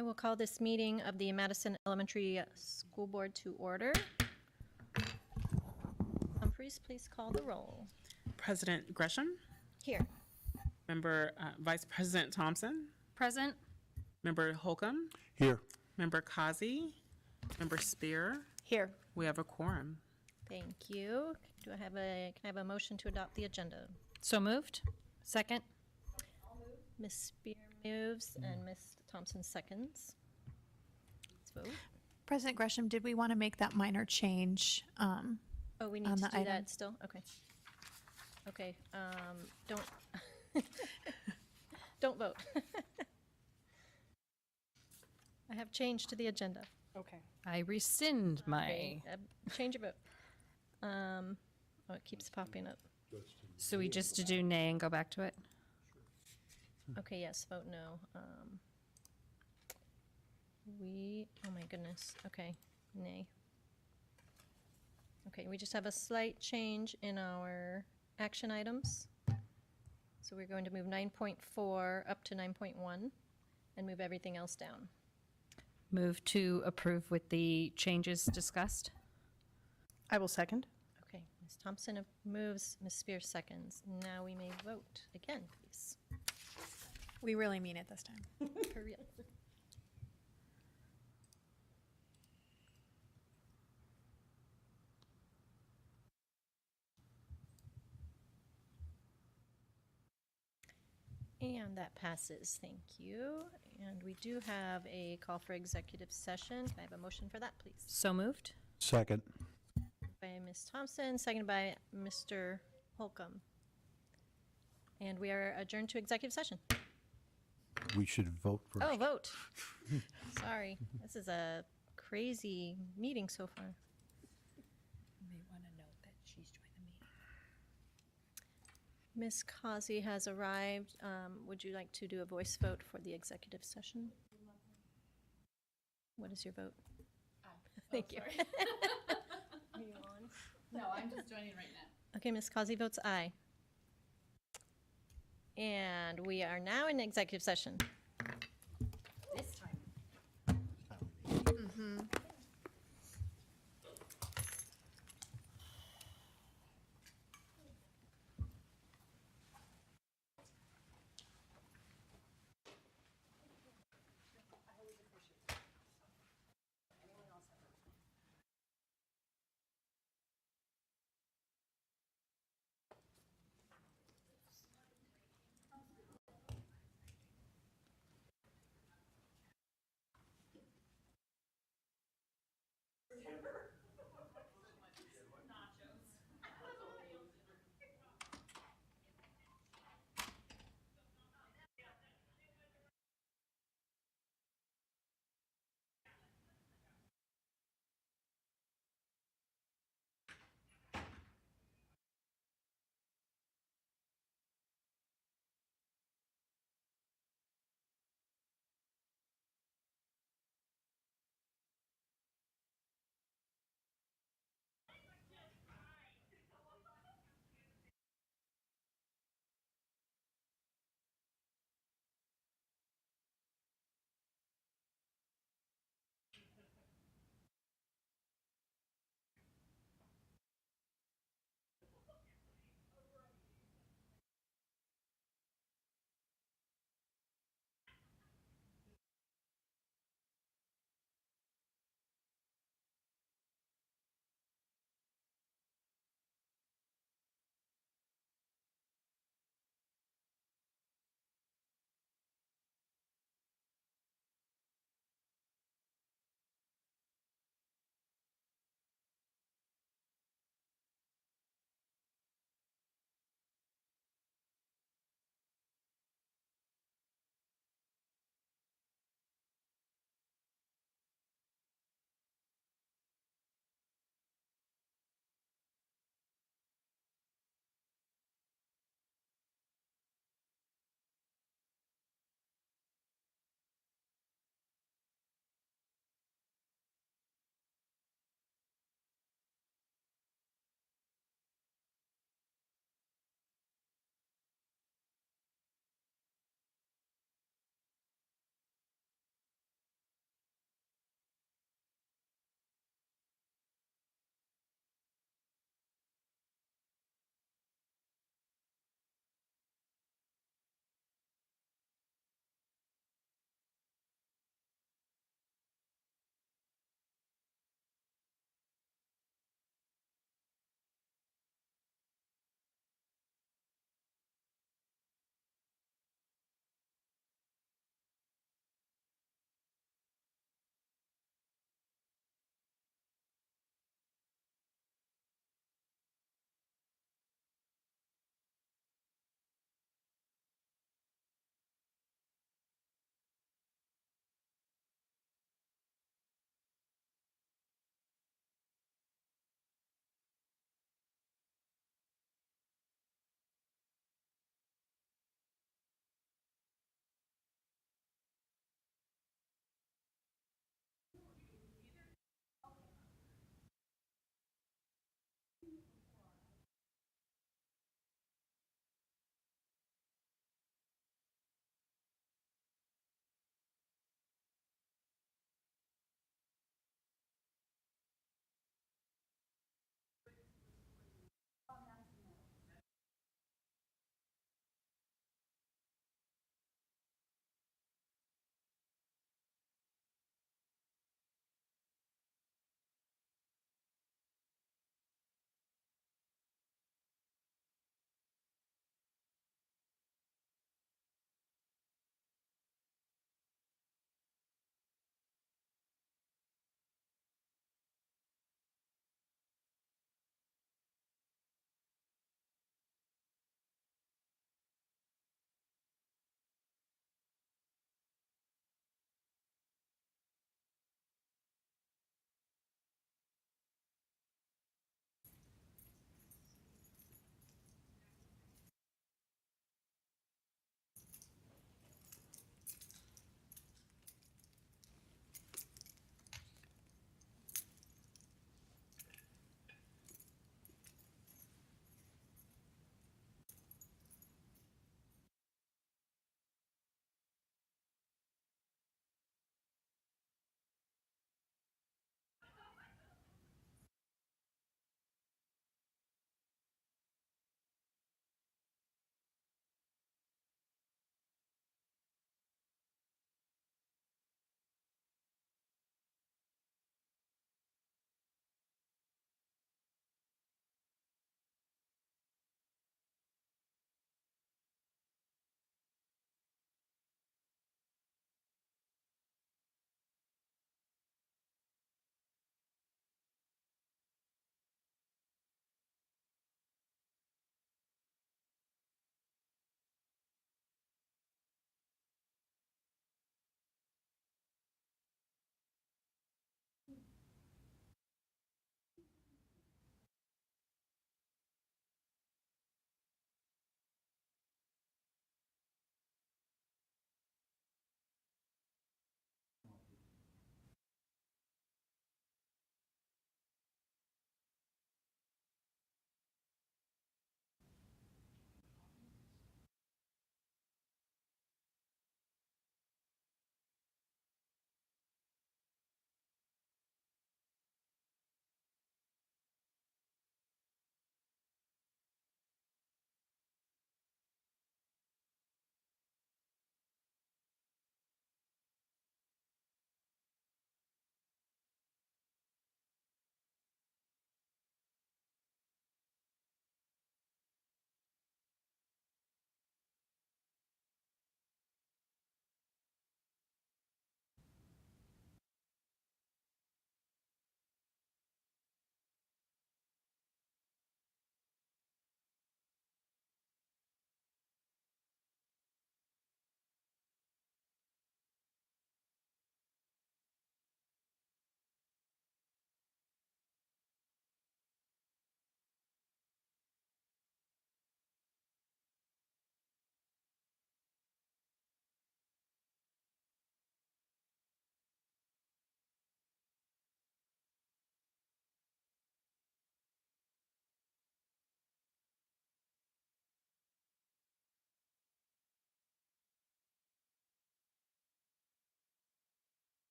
I will call this meeting of the Madison Elementary School Board to order. Humphreys, please call the roll. President Gresham, Here. Vice President Thompson, Present. Member Holcomb, Here. Member Kazi, Member Spear. Here. We have a quorum. Thank you. Can I have a motion to adopt the agenda? So moved. Second. Ms. Spear moves and Ms. Thompson seconds. Let's vote. President Gresham, did we want to make that minor change? Oh, we need On to the do item. that still? Okay. Okay, don't, don't vote. I have changed to the agenda. Okay. I rescind my. Okay, change your vote. Oh, it keeps popping up. So we just to do nay and go back to it? Okay, yes, vote no. Oh my goodness, okay, nay. Okay, we just have a slight change in our action items. So we're going to move 9.4 up to 9.1 and move everything else down. Move to approve with the changes discussed? I will second. Okay, Ms. Thompson moves, Ms. Spears seconds. Now we may vote again, please. We really mean it this time. For real. And that passes, thank you. And we do have a call for executive session. Can I have a motion for that, please? So moved. Second. By Ms. Thompson, seconded by Mr. Holcomb. And we are adjourned to executive session. We should vote first. Oh, vote. Sorry, this is a crazy meeting so far. You may want to note that she's joined the meeting. Ms. Causey has arrived. Would you like to do a voice vote for the executive session? What is your vote? Aye. Thank you. Sorry. Are you on? No, I'm just joining right now. Okay, Ms. Causey votes aye. And we are now in executive session. This time.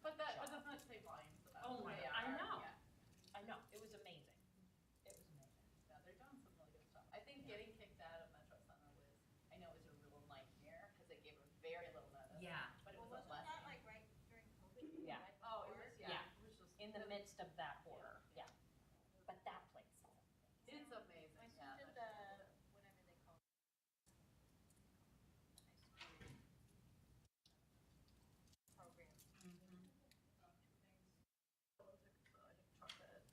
But doesn't that say volumes about Oh who my they God, I are? know. Yeah. I know, it was amazing. It was amazing. Yeah, they're doing some really good stuff. I think getting kicked out of Metro Center was, I know it was a real nightmare, because they gave her very little notice. Yeah. But it was a blessing. right during COVID? Yeah. Oh, it was, Yeah. yeah. It was just. In the midst of that horror, yeah. But that place is amazing. It's amazing, My yeah. son did the, whatever they call it. Program. I think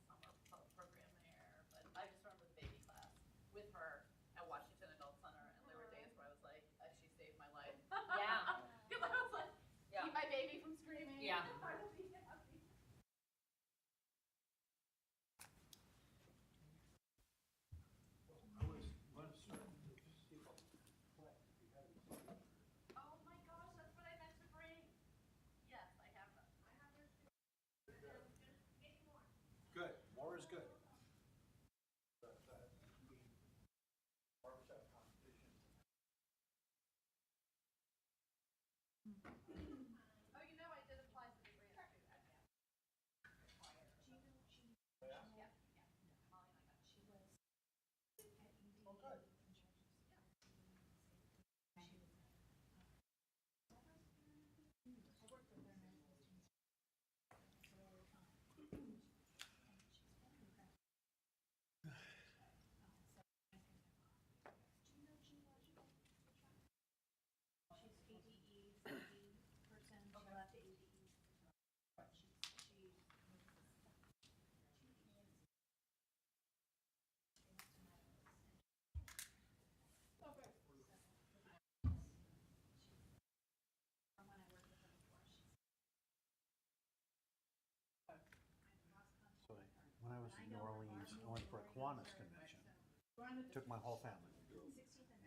chocolate summer program there, but I just remember the baby class with her at Washington Adult Center, and there were days where I was like, she saved my life. Yeah. Because I was like, Yeah. keep my baby from screaming. Yeah. I will be happy. Oh my gosh, that's what I meant to bring. Yes, I have them. I have them too. Good, more is good. Oh, you know, I did apply for the grant too. Yeah, yeah. Molly and I got. She was. Oh, good. So when I was in New Orleans, I went for a Kiwanis convention. Took my whole family.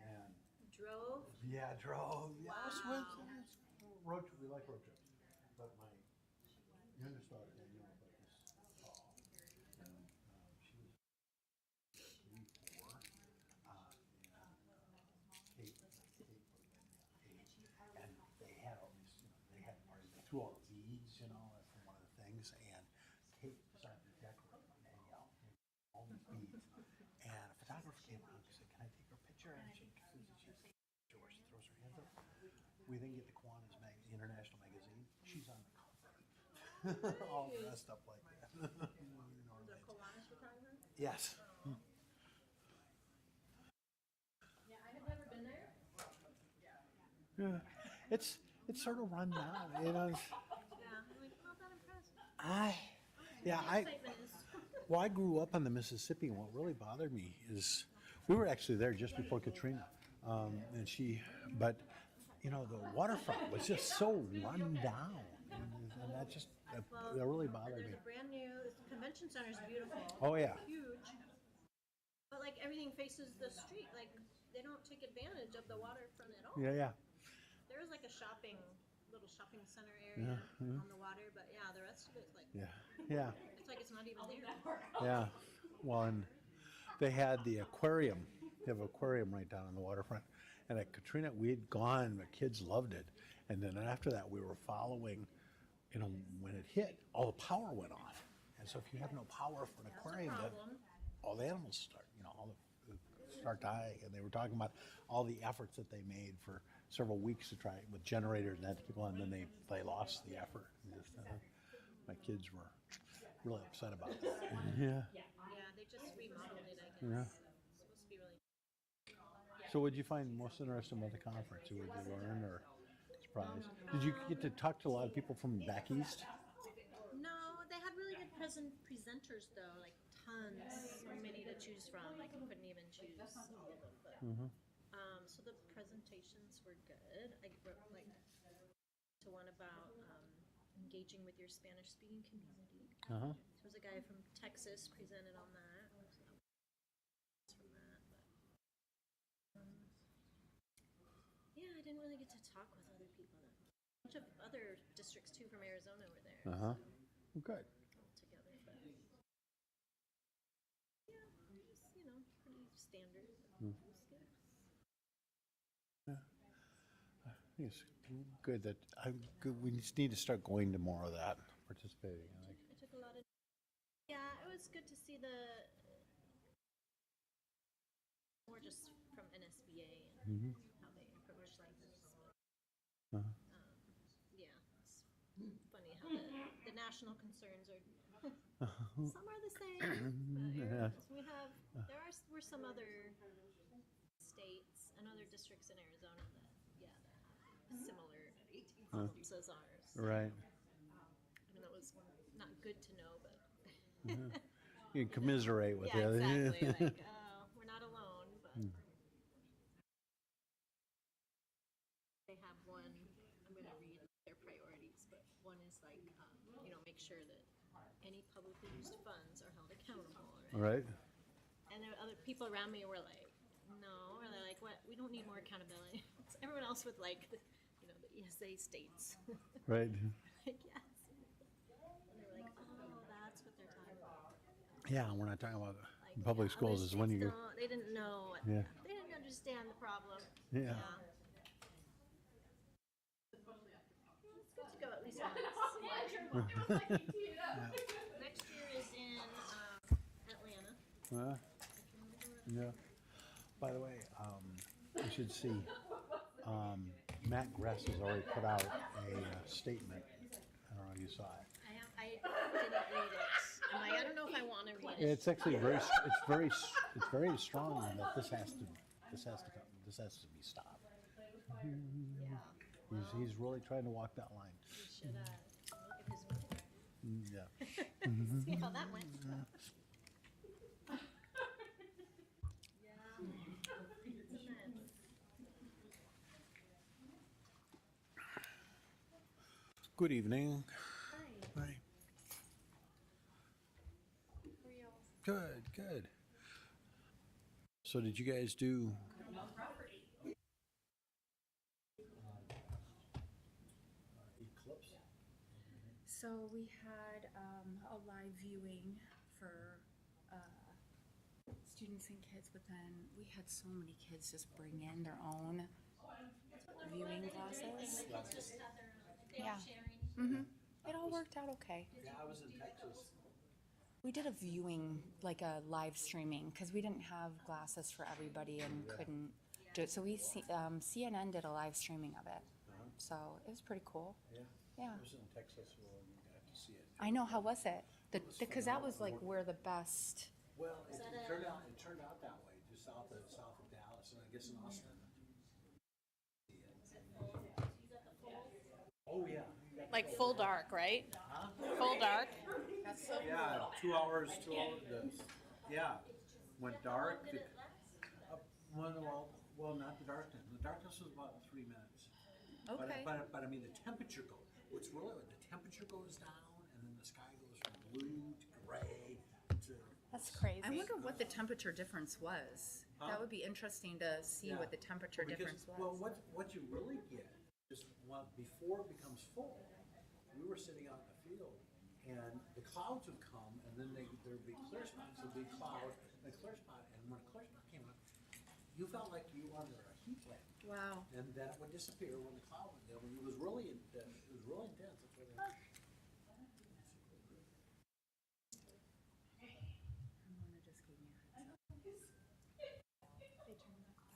And Drove? yeah, drove. Yeah, it's road trip. We like road trips. But my youngest daughter, Danielle, was like this tall, and she was 3, 4. And Kate was like 8. And they had all these, they had parties. They threw all the beads, that's one of the things. And Kate decided to decorate Danielle with all these beads. And a photographer came around and said, "Can I take her picture?" And she throws her hands up. We then get the Kiwanis International magazine. She's on the cover, all dressed up like that. The Kiwanis photographer? Yes. Yeah, I have never been there. Yeah. It's sort of run down. Yeah, I'm like, not that impressive. Excitement is. Well, I grew up on the Mississippi, and what really bothered me is we were actually there just before Katrina, but the waterfront was just so run down, and that really bothered There's me. a brand new, the convention center is beautiful. Oh yeah, Huge. But like everything faces the street, like they don't take advantage of the waterfront at all. yeah. There is like a little shopping center area on the water, but yeah, the rest of it's like, Yeah. it's like it's not even there. Yeah. Well, and they had the aquarium. They have an aquarium right down on the waterfront. And at Katrina, we had gone, the kids loved it. And then after that, we were following, when it hit, all the power went off. And so if you have no power for an aquarium, then problem. all the animals start, start dying. And they were talking about all the efforts that they made for several weeks to try it with generators and that to go on. And then they lost the effort. My kids were really upset about that. Yeah. Yeah, they just remodeled it, I guess. Yeah. It's supposed to be really. So what did you find most interesting about the conference? Or did you learn or surprised? Did you get to talk to a lot of people from back east? No, they had really good presenters though, like tons, so many to choose from. Like you couldn't even choose all of them. So the presentations were good. I wrote to one about engaging with your Spanish-speaking community. Uh-huh. There was a guy from Texas presented on that. From that, but yeah, I didn't really get to talk with other people. A bunch of other districts too from Arizona were there. Uh-huh. So Well, good. all together, but yeah, just pretty standard. But it was good. I think it's good that, good, we just need to start going to more of that, participating, I think. I took a lot of. Yeah, it was good to see the. More just from NSBA and how they approach things. But, yeah, it's funny how the national concerns are. Some are the same. But we have were some other states and other districts in Arizona that that have similar problems as ours. Right. I mean, that was not good to know, but You can commiserate with yeah, it. exactly. Like, we're not alone, but they have one. I'm going to read their priorities, but one is like, make sure that any publicly used funds are held accountable. Right? Right. And there were other people around me were like, no, or they're like, what? We don't need more accountability. It's everyone else with like, the ESA states. Right. Like, yes. And they were like, oh, that's what they're talking about. Yeah, we're not talking about Like, public other schools is when states you, they didn't know. Yeah. They didn't understand the problem. Yeah. It's good to go at least once. Next year is in Atlanta. yeah. By the way, you should see, Matt Gress has already put out a statement. I don't know if you saw it. I didn't read it. I don't know if I want to read it. It's actually it's very strong in that this has to be stopped. Yeah. He's really trying to walk that line. We should look at his video. Yeah. See how that went. Yeah. Good evening. Hi. Hi. Good, good. So did you guys do? Eclipse? So we had a live viewing for students and kids, but then we had so many kids just bring in their own viewing glasses. Yeah. It all worked out okay. Yeah, I was in Texas. We did a viewing, like a live streaming, because we didn't have glasses for everybody and couldn't do it. So CNN did a live streaming of it. So it was pretty cool. Yeah. Yeah. I was in Texas where you got to see it. I know. How was it? Because that was like where the best. Well, it turned out that way, just south of Dallas, and I guess in Austin. Oh yeah. Like full dark, right? Full dark. Yeah, 2 hours. Yeah, went dark. Well, not the darkness. The darkness was about 3 minutes. Okay. But I mean, the temperature what's really, the temperature goes down, and then the sky goes from blue to gray to. That's crazy. I wonder what the temperature difference was. That would be interesting to see what the temperature difference was. Well, what you really get is before it becomes full, we were sitting out in the field, and the clouds would come, and then there'd be clear spots, there'd be cloud, and a clear spot, and when a clear spot came up, you felt like you were under a heat lamp. Wow. And then it would disappear when the cloud went down. It was really intense. That's why Mona just gave me a heads up. They turned the clock.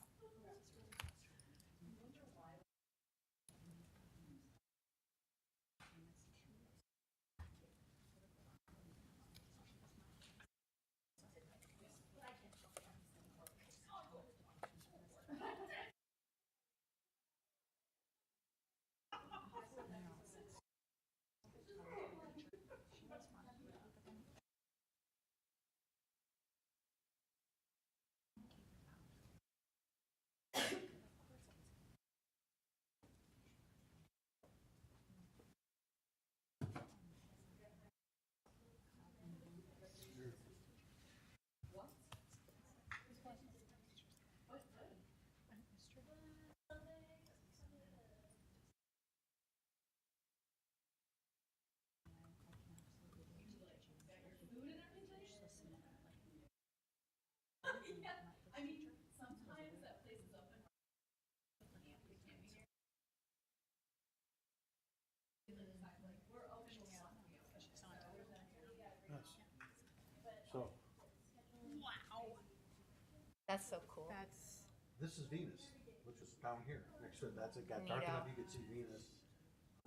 That's so cool. That's, This is Venus, which is down here. Next to it, that's, it got dark Neato. enough you could see Venus.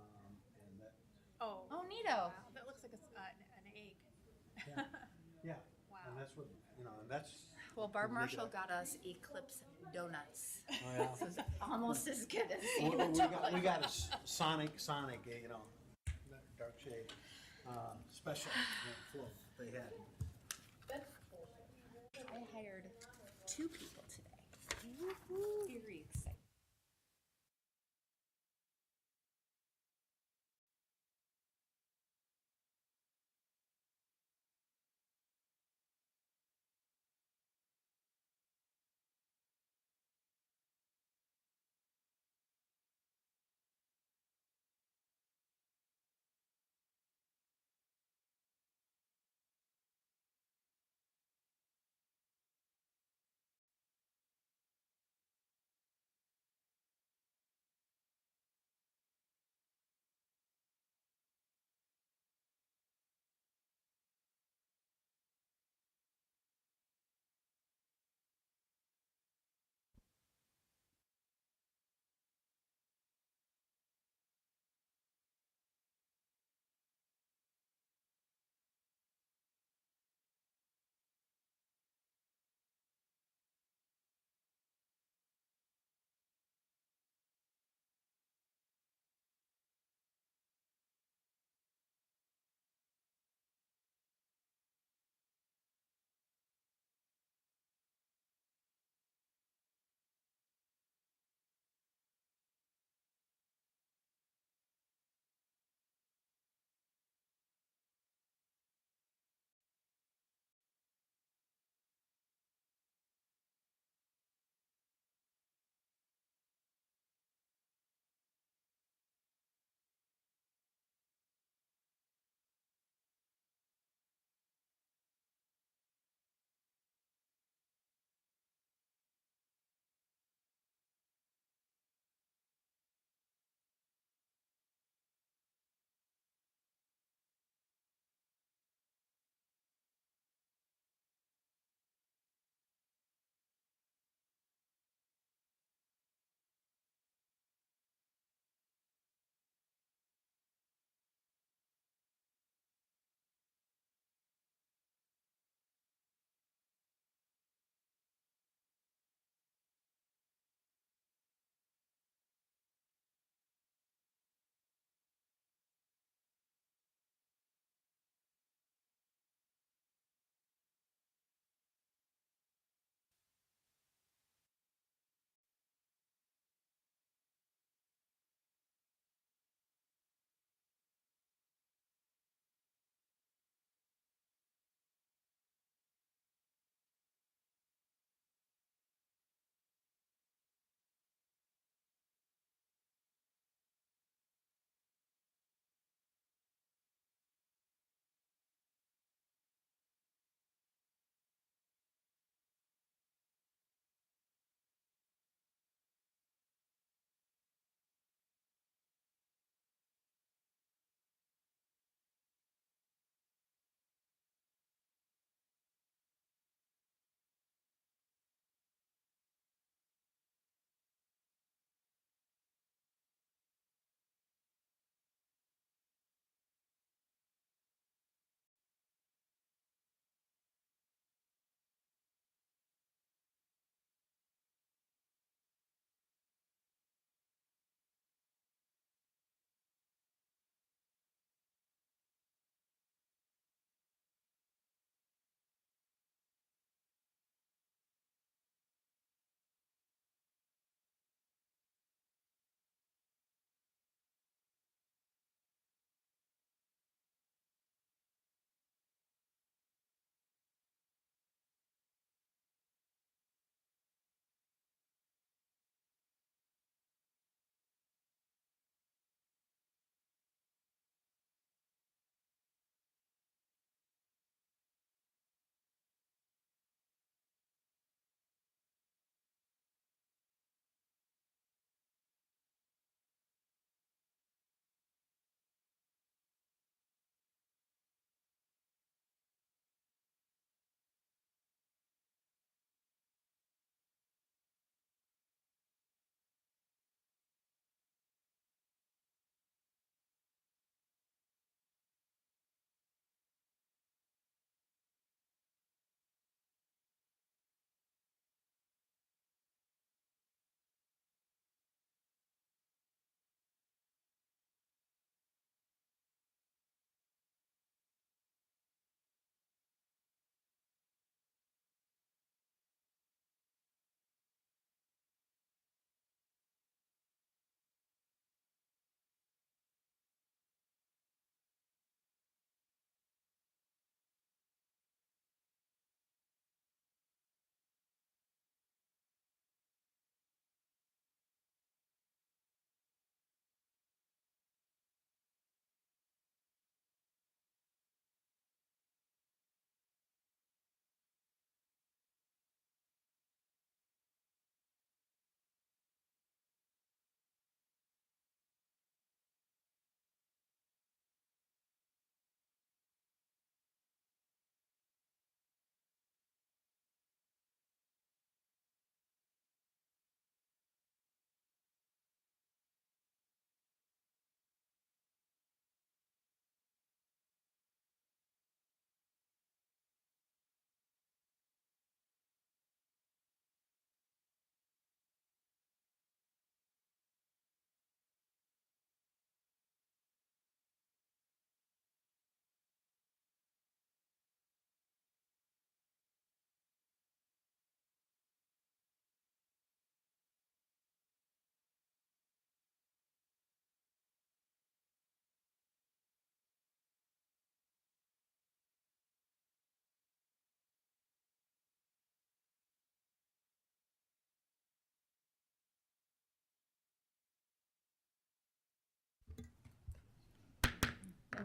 And that, oh, Oh, neato. wow, that looks like an egg. yeah. Wow. And that's what, you know, and that's. Well, Barb you make it Marshall up. got us Eclipse donuts. Oh, yeah. So it's almost as good as We seeing the we got a Sonic, you know, that dark shade, special, float they had. I hired 2 people today. Very excited.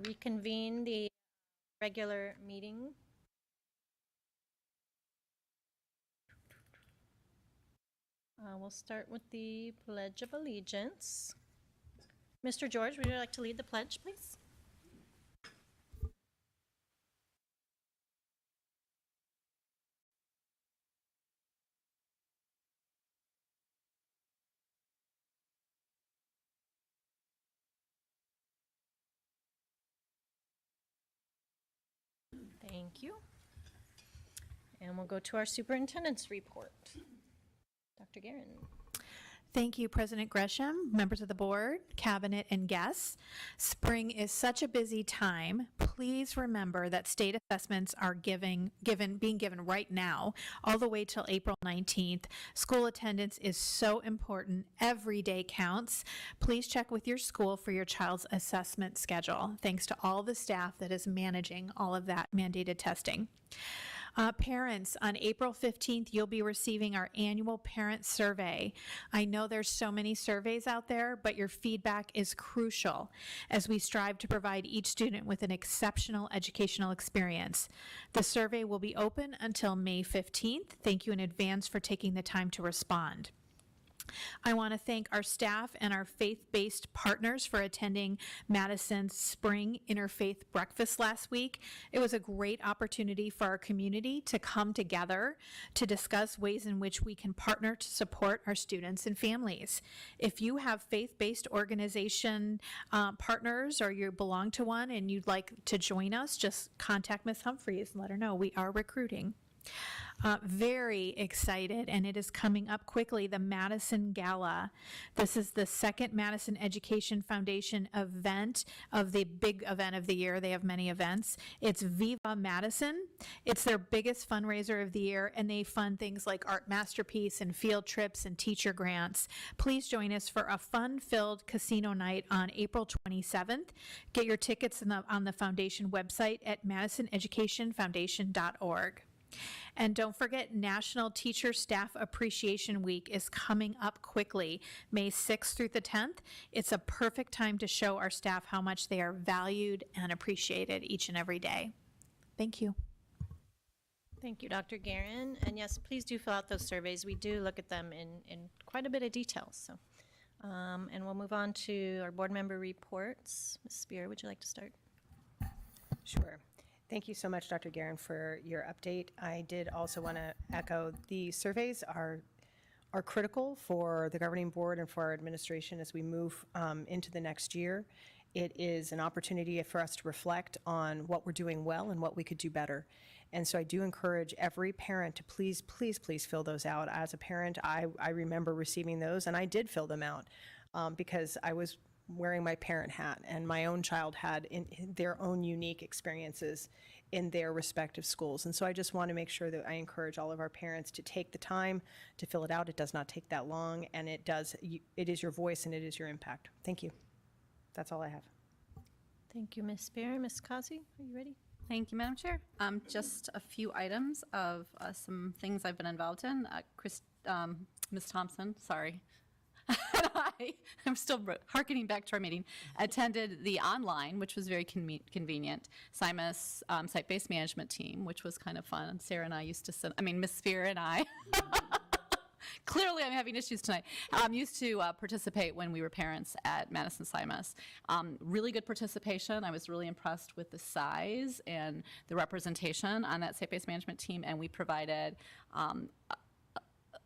reconvene the regular meeting. We'll start with the Pledge of Allegiance. Mr. George, would you like to lead the pledge, please? Thank you. And we'll go to our superintendent's report. Dr. Guerin. Thank you, President Gresham, members of the board, cabinet, and guests. Spring is such a busy time. Please remember that state assessments are being given right now, all the way till April 19th. School attendance is so important. Every day counts. Please check with your school for your child's assessment schedule. Thanks to all the staff that is managing all of that mandated testing. Parents, on April 15th, you'll be receiving our annual parent survey. I know there's so many surveys out there, but your feedback is crucial as we strive to provide each student with an exceptional educational experience. The survey will be open until May 15th. Thank you in advance for taking the time to respond. I want to thank our staff and our faith-based partners for attending Madison's Spring Interfaith Breakfast last week. It was a great opportunity for our community to come together to discuss ways in which we can partner to support our students and families. If you have faith-based organization partners or you belong to one and you'd like to join us, just contact Ms. Humphreys and let her know we are recruiting. Very excited, and it is coming up quickly, the Madison Gala. This is the second Madison Education Foundation event of the big event of the year. They have many events. It's Viva Madison. It's their biggest fundraiser of the year, and they fund things like Art Masterpiece and field trips and teacher grants. Please join us for a fun-filled casino night on April 27th. Get your tickets on the foundation website at madisoneducationfoundation.org. And don't forget, National Teacher Staff Appreciation Week is coming up quickly, May 6th through the 10th. It's a perfect time to show our staff how much they are valued and appreciated each and every day. Thank you. Thank you, Dr. Guerin. And yes, please do fill out those surveys. We do look at them in quite a bit of detail. So, and we'll move on to our board member reports. Ms. Spear, would you like to start? Sure. Thank you so much, Dr. Guerin, for your update. I did also want to echo the surveys are critical for the governing board and for our administration as we move into the next year. It is an opportunity for us to reflect on what we're doing well and what we could do better. And so I do encourage every parent to please, please, please fill those out. As a parent, I remember receiving those, and I did fill them out because I was wearing my parent hat, and my own child had in their own unique experiences in their respective schools. And so I just want to make sure that I encourage all of our parents to take the time to fill it out. It does not take that long, and it is your voice and it is your impact. Thank you. That's all I have. Thank you, Ms. Spear. Ms. Causey, are you ready? Thank you, Madam Chair. Just a few items of some things I've been involved in. Ms. Thompson, sorry. I'm still hearkening back to our meeting, attended the online, which was very convenient, SIMUS site-based management team, which was kind of fun. Sarah and I used to Miss Spear and I, clearly I'm having issues tonight, used to participate when we were parents at Madison SIMUS. Really good participation. I was really impressed with the size and the representation on that site-based management team, and we provided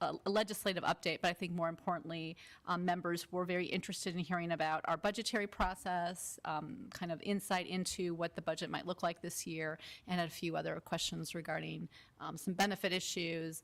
a legislative update, but I think more importantly, members were very interested in hearing about our budgetary process, kind of insight into what the budget might look like this year, and had a few other questions regarding some benefit issues.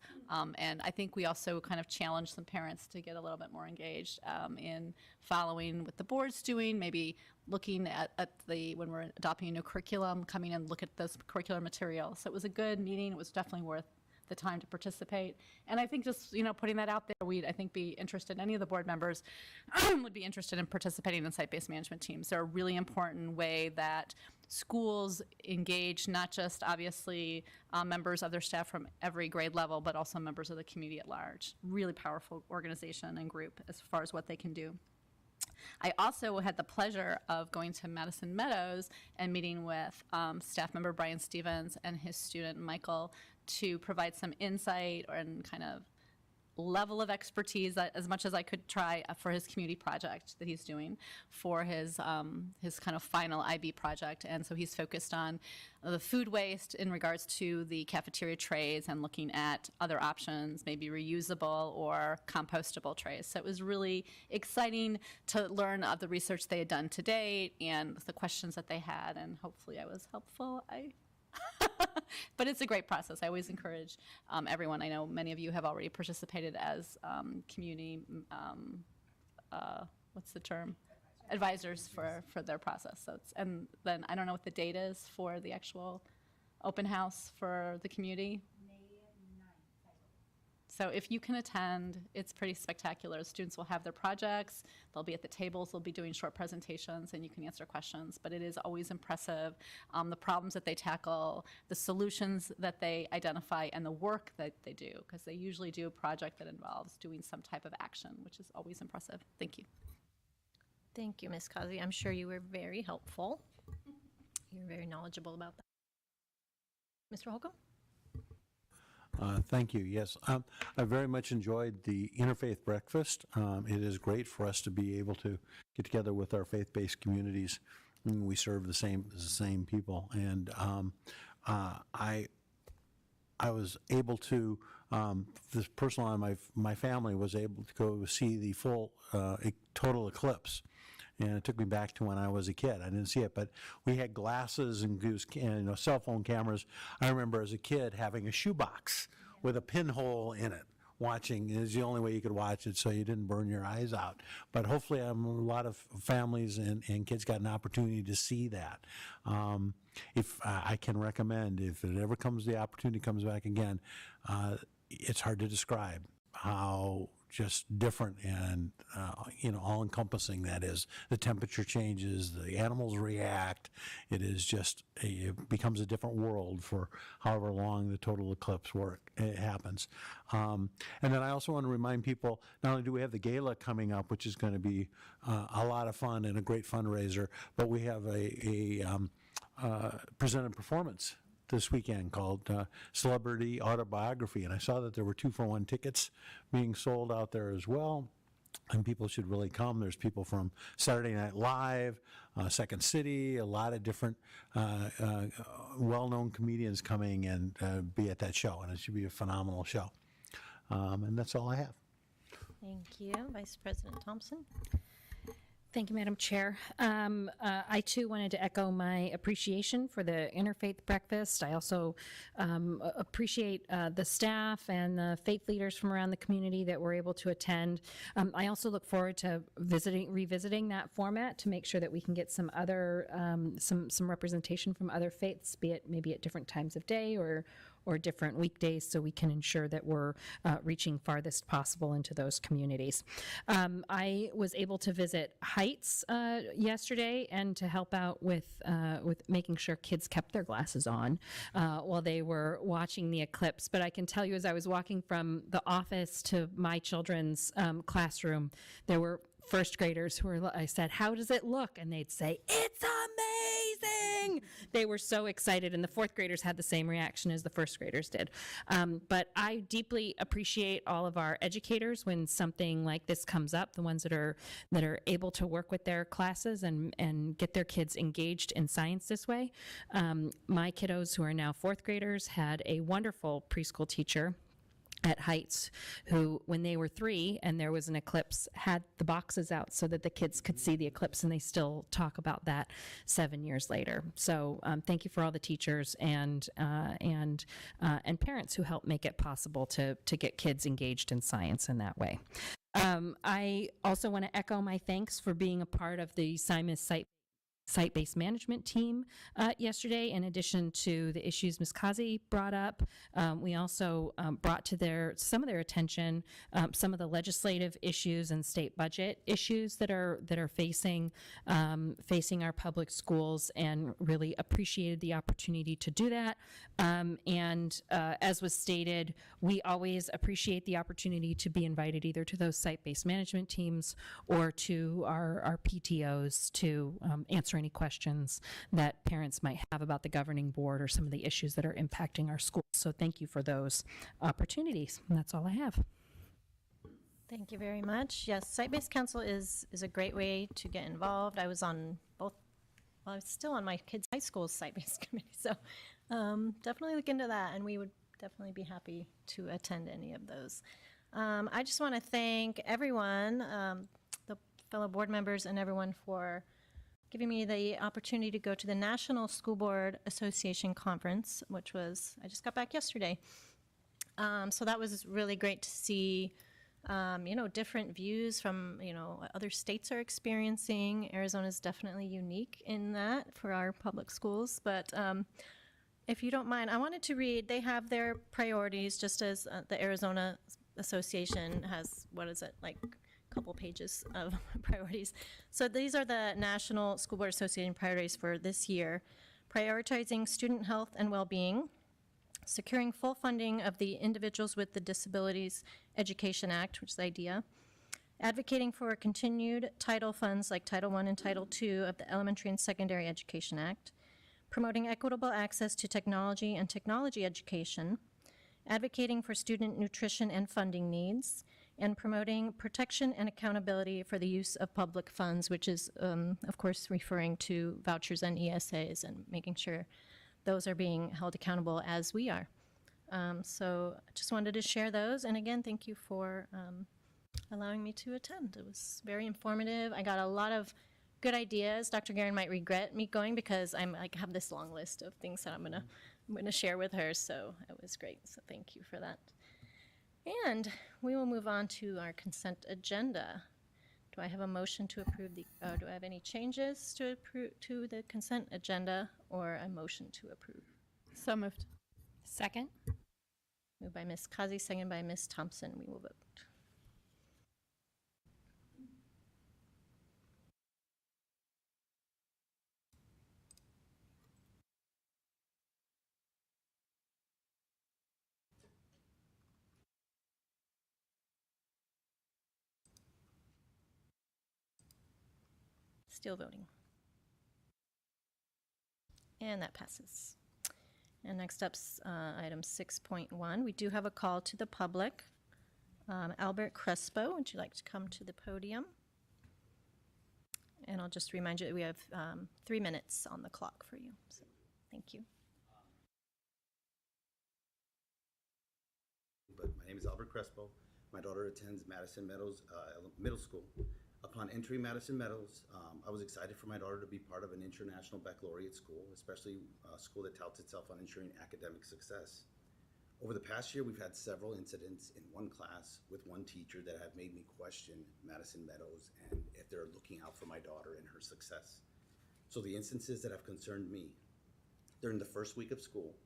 And I think we also kind of challenged some parents to get a little bit more engaged in following what the board's doing, maybe looking at when we're adopting a new curriculum, coming and look at this curricular material. So it was a good meeting. It was definitely worth the time to participate. And I think just, putting that out there, we'd, I think, be interested, any of the board members would be interested in participating in site-based management teams. They're a really important way that schools engage not just, obviously, members of their staff from every grade level, but also members of the community at large. Really powerful organization and group as far as what they can do. I also had the pleasure of going to Madison Meadows and meeting with staff member Brian Stevens and his student Michael to provide some insight and kind of level of expertise as much as I could try for his community project that he's doing for his kind of final IB project. And so he's focused on the food waste in regards to the cafeteria trays and looking at other options, maybe reusable or compostable trays. So it was really exciting to learn of the research they had done to date and the questions that they had, and hopefully I was helpful. But it's a great process. I always encourage everyone. I know many of you have already participated as community, what's the term? Advisors for their process. So and then I don't know what the date is for the actual open house for the community. So if you can attend, it's pretty spectacular. Students will have their projects, they'll be at the tables, they'll be doing short presentations, and you can answer questions. But it is always impressive, the problems that they tackle, the solutions that they identify, and the work that they do, because they usually do a project that involves doing some type of action, which is always impressive. Thank you. Thank you, Ms. Kazi. I'm sure you were very helpful. You're very knowledgeable about that. Mr. Holcomb? Thank you. Yes, I very much enjoyed the interfaith breakfast. It is great for us to be able to get together with our faith-based communities. We serve the same people, and I was able to. This person on my family was able to go see the full total eclipse. And it took me back to when I was a kid. I didn't see it, but we had glasses and cell phone cameras. I remember as a kid having a shoebox with a pinhole in it. Watching is the only way you could watch it, so you didn't burn your eyes out. But hopefully, a lot of families and kids got an opportunity to see that. If I can recommend, if it ever the opportunity comes back again, it's hard to describe how just different and all-encompassing that is. The temperature changes, the animals react. It becomes a different world for however long the total eclipse happens. And then I also want to remind people, not only do we have the gala coming up, which is going to be a lot of fun and a great fundraiser, but we have a presented performance this weekend called Celebrity Autobiography, and I saw that there were 2-for-1 tickets being sold out there as well, and people should really come. There's people from Saturday Night Live, Second City, a lot of different well-known comedians coming and be at that show, and it should be a phenomenal show. And that's all I have. Thank you. Vice President Thompson? Thank you, Madam Chair. I too wanted to echo my appreciation for the interfaith breakfast. I also appreciate the staff and the faith leaders from around the community that were able to attend. I also look forward to revisiting that format to make sure that we can get some other some representation from other faiths, be it maybe at different times of day or different weekdays, so we can ensure that we're reaching farthest possible into those communities. I was able to visit Heights yesterday and to help out with making sure kids kept their glasses on while they were watching the eclipse. But I can tell you, as I was walking from the office to my children's classroom, there were first graders I said, "How does it look?" And they'd say, "It's amazing!" They were so excited, and the fourth graders had the same reaction as the first graders did. But I deeply appreciate all of our educators when something like this comes up, the ones that are able to work with their classes and get their kids engaged in science this way. My kiddos, who are now fourth graders, had a wonderful preschool teacher at Heights who, when they were 3 and there was an eclipse, had the boxes out so that the kids could see the eclipse, and they still talk about that 7 years later. So thank you for all the teachers and parents who help make it possible to get kids engaged in science in that way. I also want to echo my thanks for being a part of the SIMUS site site-based management team yesterday. In addition to the issues Ms. Kazi brought up, we also brought to some of their attention some of the legislative issues and state budget issues that are facing our public schools, and really appreciated the opportunity to do that. And as was stated, we always appreciate the opportunity to be invited either to those site-based management teams or to our PTOs to answer any questions that parents might have about the governing board or some of the issues that are impacting our schools. So thank you for those opportunities. And that's all I have. Thank you very much. Yes, site-based council is a great way to get involved. I was on both, well, I was still on my kids' high school site-based committee, so definitely look into that, and we would definitely be happy to attend any of those. I just want to thank everyone, the fellow board members and everyone, for giving me the opportunity to go to the National School Board Association Conference, which was, I just got back yesterday. So that was really great to see, different views from, what other states are experiencing. Arizona is definitely unique in that for our public schools. But if you don't mind, I wanted to read, they have their priorities, just as the Arizona Association has, like a couple pages of priorities. So these are the National School Board Association priorities for this year: prioritizing student health and well-being, securing full funding of the Individuals with the Disabilities Education Act, which is the IDEA, advocating for continued title funds like Title I and Title II of the Elementary and Secondary Education Act, promoting equitable access to technology and technology education, advocating for student nutrition and funding needs, and promoting protection and accountability for the use of public funds, which is, of course, referring to vouchers and ESAs, and making sure those are being held accountable as we are. So I just wanted to share those. And again, thank you for allowing me to attend. It was very informative. I got a lot of good ideas. Dr. Guerin might regret me going because have this long list of things that I'm gonna share with her. So it was great. So thank you for that. And we will move on to our consent agenda. Do I have a motion to approve do I have any changes to the consent agenda, or a motion to approve? So moved. Second. Moved by Ms. Kazi, seconded by Ms. Thompson. We will vote. Still voting. And that passes. And next up's item 6.1. We do have a call to the public. Albert Crespo, would you like to come to the podium? And I'll just remind you that we have 3 minutes on the clock for you. So, thank you. But my name is Albert Crespo. My daughter attends Madison Meadows Middle School. Upon entering Madison Meadows, I was excited for my daughter to be part of an international baccalaureate school, especially a school that touts itself on ensuring academic success. Over the past year, we've had several incidents in one class with one teacher that have made me question Madison Meadows and if they're looking out for my daughter and her success. So the instances that have concerned me: during the first week of school,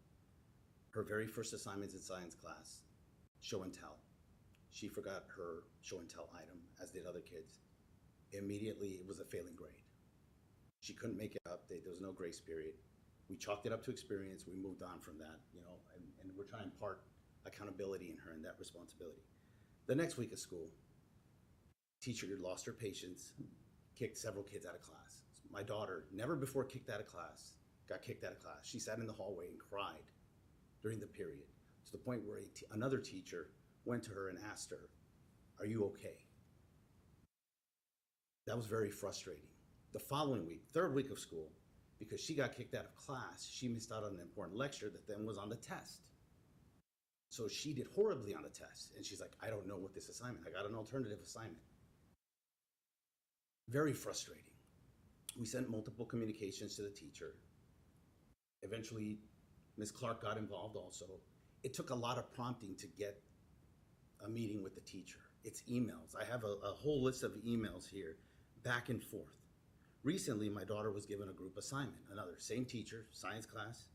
her very first assignments in science class, show and tell. She forgot her show and tell item, as did other kids. Immediately, it was a failing grade. She couldn't make it up. There was no grace period. We chalked it up to experience. We moved on from that, and we're trying to impart accountability in her and that responsibility. The next week of school, teacher lost her patience, kicked several kids out of class. My daughter, never before kicked out of class, got kicked out of class. She sat in the hallway and cried during the period, to the point where another teacher went to her and asked her, "Are you okay?" That was very frustrating. The following week, third week of school, because she got kicked out of class, she missed out on an important lecture that then was on the test. So she did horribly on the test, and she's like, "I don't know what this assignment, I got an alternative assignment." Very frustrating. We sent multiple communications to the teacher. Eventually, Ms. Clark got involved also. It took a lot of prompting to get a meeting with the teacher. It's emails. I have a whole list of emails here, back and forth. Recently, my daughter was given a group assignment, another, same teacher, science class.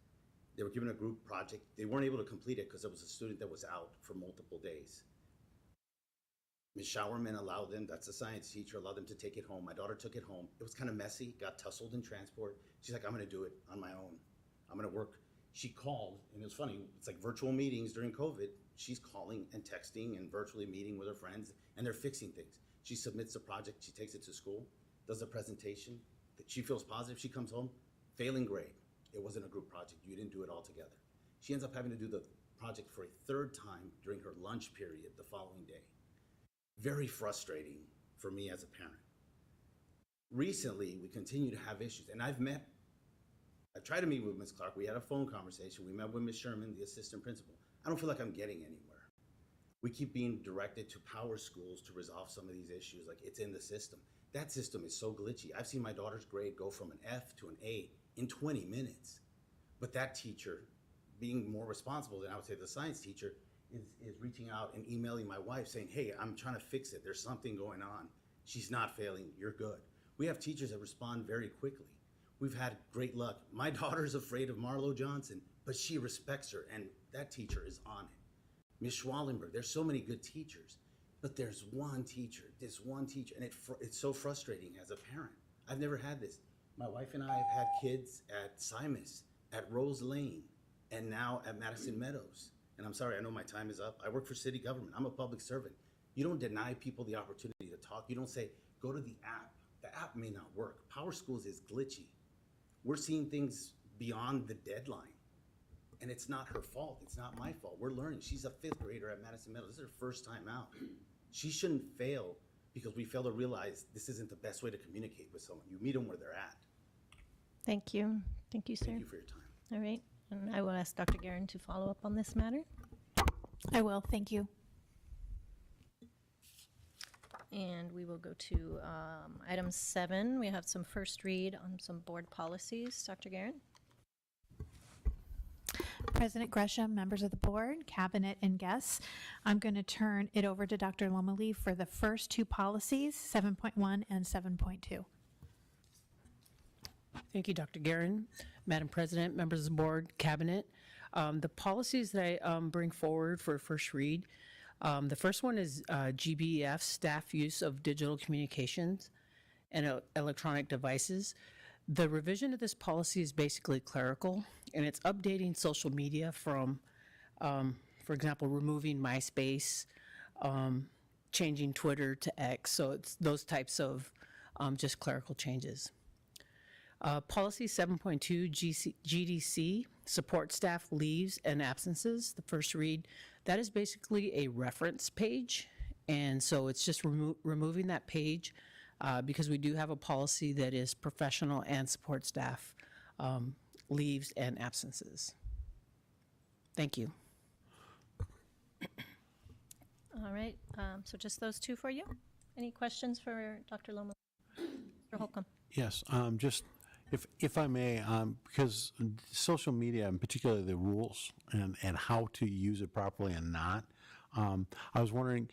They were given a group project. They weren't able to complete it because there was a student that was out for multiple days. Ms. Showerman allowed them, that's a science teacher, allowed them to take it home. My daughter took it home. It was kind of messy, got tussled in transport. She's like, I'm gonna do it on my own. I'm gonna work. She called, and it was funny, it's like virtual meetings during COVID. She's calling and texting and virtually meeting with her friends, and they're fixing things. She submits the project, she takes it to school, does a presentation. She feels positive, she comes home, failing grade. It wasn't a group project, you didn't do it all together. She ends up having to do the project for a third time during her lunch period the following day. Very frustrating for me as a parent. Recently, we continue to have issues, and I've tried to meet with Ms. Clark. We had a phone conversation. We met with Ms. Sherman, the assistant principal. I don't feel like I'm getting anywhere. We keep being directed to power schools to resolve some of these issues, like it's in the system. That system is so glitchy. I've seen my daughter's grade go from an F to an A in 20 minutes. But that teacher, being more responsible than I would say the science teacher, is reaching out and emailing my wife saying, hey, I'm trying to fix it. There's something going on. She's not failing. You're good. We have teachers that respond very quickly. We've had great luck. My daughter's afraid of Marlo Johnson, but she respects her, and that teacher is on it. Ms. Schwallenberg, there's so many good teachers, but there's this one teacher, and it's so frustrating as a parent. I've never had this. My wife and I have had kids at Simus, at Rose Lane, and now at Madison Meadows. And I'm sorry, I know my time is up. I work for city government. I'm a public servant. You don't deny people the opportunity to talk. You don't say, go to the app. The app may not work. Power Schools is glitchy. We're seeing things beyond the deadline. And it's not her fault. It's not my fault. We're learning. She's a 5th grader at Madison Meadows. This is her first time out. She shouldn't fail because we fail to realize this isn't the best way to communicate with someone. You meet them where they're at. Thank you. Thank you, sir. Thank you for your time. All right. And I will ask Dr. Guerin to follow up on this matter. I will, thank you. And we will go to item 7. We have some first read on some board policies. Dr. Guerin? President Gresham, members of the board, cabinet, and guests, I'm going to turn it over to Dr. Lomeli for the first 2 policies, 7.1 and 7.2. Thank you, Dr. Guerin. Madam President, members of the board, cabinet. The policies that I bring forward for first read, the first one is GBEF, staff use of digital communications and electronic devices. The revision of this policy is basically clerical, and it's updating social media from, for example, removing MySpace, changing Twitter to X. So it's those types of just clerical changes. Policy 7.2 GDC, support staff leaves and absences, the first read, that is basically a reference page. And so it's just removing that page because we do have a policy that is professional and support staff leaves and absences. Thank you. All right. So just those 2 for you. Any questions for Dr. Loma? Mr. Holcomb? Yes, just if I may, because social media, and particularly the rules and how to use it properly and not, I was wondering,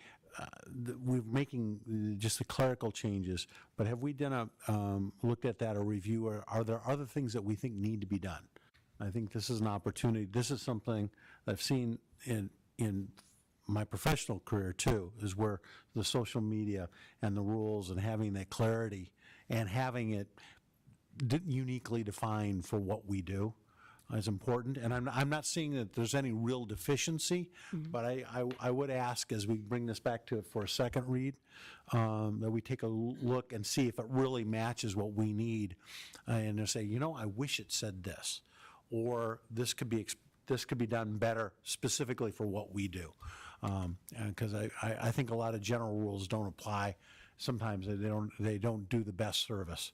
we're making just the clerical changes, but have we done looked at that or review, or are there other things that we think need to be done? I think this is an opportunity. This is something I've seen in my professional career too, is where the social media and the rules and having that clarity and having it uniquely defined for what we do is important. And I'm not seeing that there's any real deficiency, but I would ask, as we bring this back to for a second read, that we take a look and see if it really matches what we need, and to say, you know, I wish it said this, or this could be done better specifically for what we do, because I think a lot of general rules don't apply. Sometimes they don't do the best service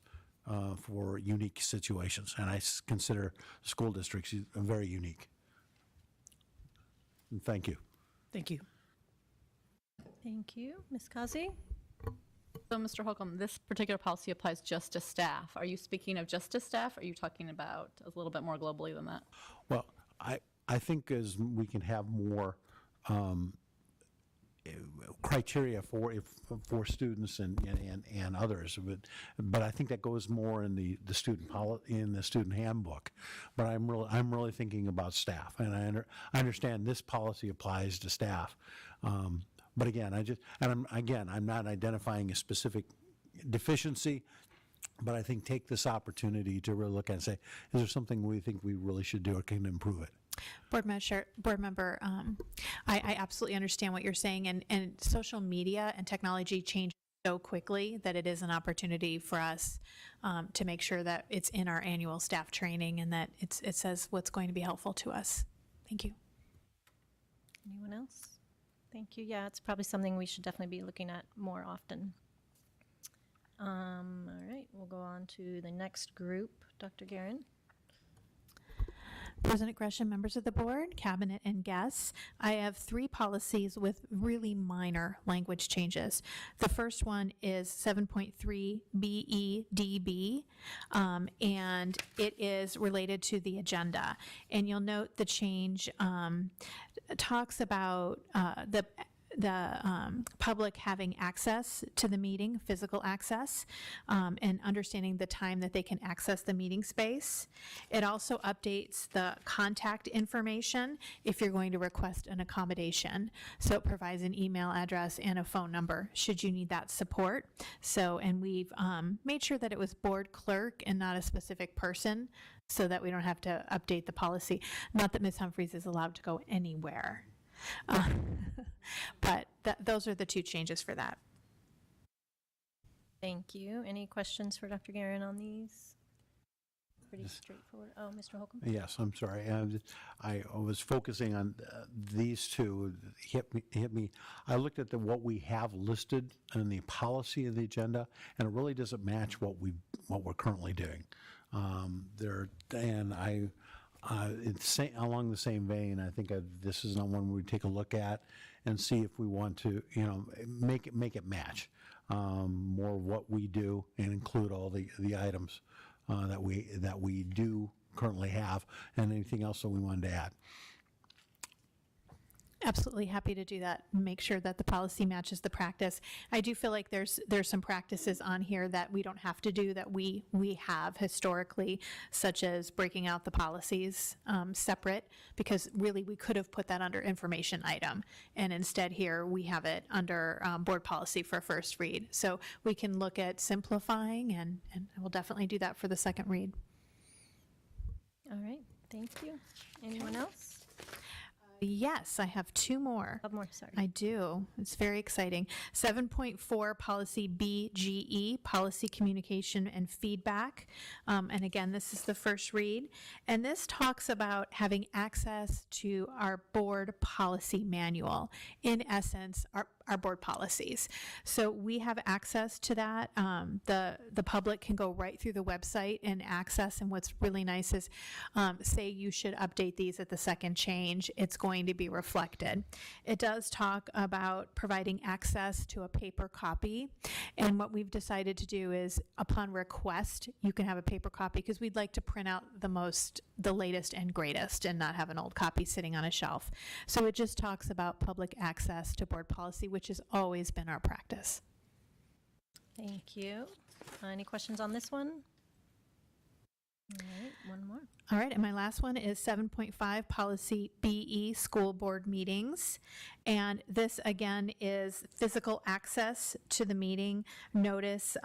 for unique situations, and I consider school districts very unique. And thank you. Thank you. Thank you. Ms. Kazi? So, Mr. Holcomb, this particular policy applies just to staff. Are you speaking of just to staff, or are you talking about a little bit more globally than that? Well, I think as we can have more criteria for students and others, but I think that goes more in the student handbook. But I'm really thinking about staff, and I understand this policy applies to staff. But again, I'm not identifying a specific deficiency, but I think take this opportunity to really look at and say, is there something we think we really should do or can improve it? Board member, I absolutely understand what you're saying, and social media and technology change so quickly that it is an opportunity for us to make sure that it's in our annual staff training and that it says what's going to be helpful to us. Thank you. Anyone else? Thank you. Yeah, it's probably something we should definitely be looking at more often. All right, we'll go on to the next group. Dr. Guerin. President Gresham, members of the board, cabinet, and guests, I have 3 policies with really minor language changes. The first one is 7.3 BEDB, and it is related to the agenda. And you'll note the change talks about the public having access to the meeting, physical access, and understanding the time that they can access the meeting space. It also updates the contact information if you're going to request an accommodation. So it provides an email address and a phone number should you need that support. So, and we've made sure that it was board clerk and not a specific person so that we don't have to update the policy. Not that Ms. Humphries is allowed to go anywhere. But those are the 2 changes for that. Thank you. Any questions for Dr. Guerin on these? Pretty straightforward. Oh, Mr. Holcomb? Yes, I'm sorry. I was focusing on these 2. Hit me. I looked at what we have listed in the policy of the agenda, and it really doesn't match what we're currently doing. It's along the same vein. I think this is not one we take a look at and see if we want to, make it match more of what we do and include all the items that we do currently have and anything else that we wanted to add. Absolutely happy to do that. Make sure that the policy matches the practice. I do feel like there's some practices on here that we don't have to do that we have historically, such as breaking out the policies separate, because really we could have put that under information item, and instead here we have it under board policy for first read. So we can look at simplifying, and I will definitely do that for the second read. All right, thank you. Anyone else? Yes, I have 2 more. Oh, more, sorry. I do. It's very exciting. 7.4 policy BGE, policy communication and feedback. And again, this is the first read. And this talks about having access to our board policy manual. In essence, our board policies. So we have access to that. The public can go right through the website and access. And what's really nice is, say you should update these at the second change, it's going to be reflected. It does talk about providing access to a paper copy. And what we've decided to do is, upon request, you can have a paper copy, because we'd like to print out the latest and greatest and not have an old copy sitting on a shelf. So it just talks about public access to board policy, which has always been our practice. Thank you. Any questions on this one? All right, one more. All right, and my last one is 7.5 policy BE, school board meetings. And this again is physical access to the meeting. Notice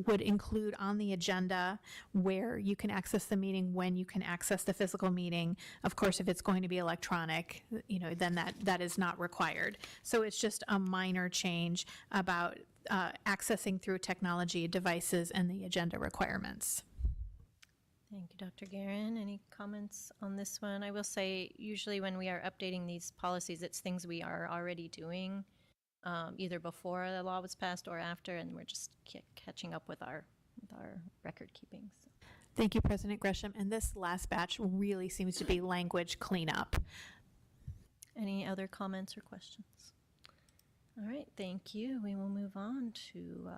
would include on the agenda where you can access the meeting, when you can access the physical meeting. Of course, if it's going to be electronic, then that is not required. So it's just a minor change about accessing through technology devices and the agenda requirements. Thank you, Dr. Guerin. Any comments on this one? I will say, usually when we are updating these policies, it's things we are already doing, either before the law was passed or after, and we're just catching up with our record keeping. So. Thank you, President Gresham. And this last batch really seems to be language cleanup. Any other comments or questions? All right, thank you. We will move on to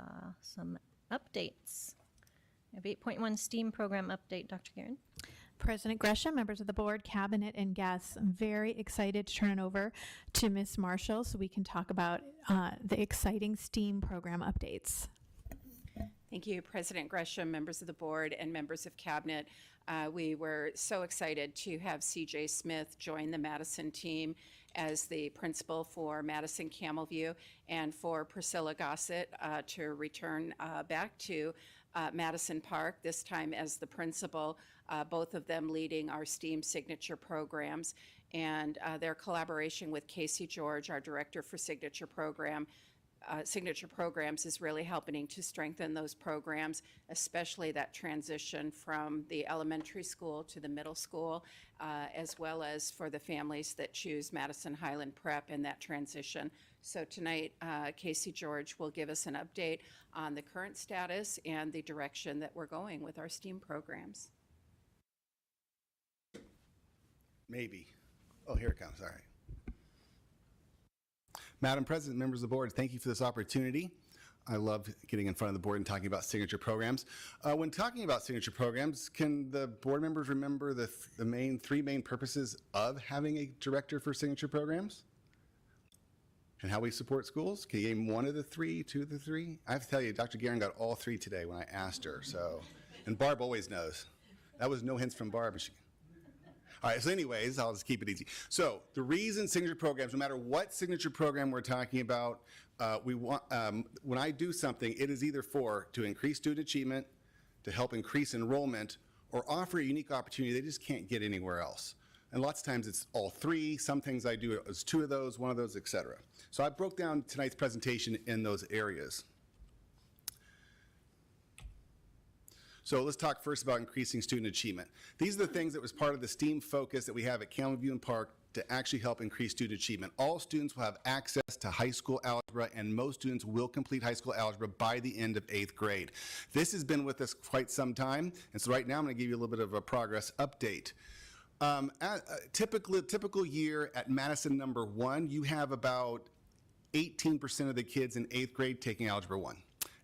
some updates. We have 8.1 STEAM program update, Dr. Guerin. President Gresham, members of the board, cabinet, and guests, I'm very excited to turn it over to Ms. Marshall so we can talk about the exciting STEAM program updates. Thank you, President Gresham, members of the board, and members of cabinet. We were so excited to have CJ Smith join the Madison team as the principal for Madison Camelview, and for Priscilla Gossett to return back to Madison Park, this time as the principal, both of them leading our STEAM signature programs. And their collaboration with Casey George, our director for signature programs, is really helping to strengthen those programs, especially that transition from the elementary school to the middle school, as well as for the families that choose Madison Highland Prep in that transition. So tonight, Casey George will give us an update on the current status and the direction that we're going with our STEAM programs. Maybe. Oh, here it comes. All right. Madam President, members of the board, thank you for this opportunity. I love getting in front of the board and talking about signature programs. When talking about signature programs, can the board members remember the three main purposes of having a director for signature programs? And how we support schools? Can you name one of the three, two of the three? I have to tell you, Dr. Guerin got all three today when I asked her, so. And Barb always knows. That was no hints from Barb. All right, so anyways, I'll just keep it easy. So the reason signature programs, no matter what signature program we're talking about, we want, when I do something, it is either to increase student achievement, to help increase enrollment, or offer a unique opportunity they just can't get anywhere else. And lots of times it's all three. Some things I do is two of those, one of those, et cetera. So I broke down tonight's presentation in those areas. So let's talk first about increasing student achievement. These are the things that was part of the STEAM focus that we have at Camelview and Park to actually help increase student achievement. All students will have access to high school algebra, and most students will complete high school algebra by the end of 8th grade. This has been with us quite some time, and so right now I'm going to give you a little bit of a progress update. Typical year at Madison number 1, you have about 18% of the kids in 8th grade taking Algebra 1.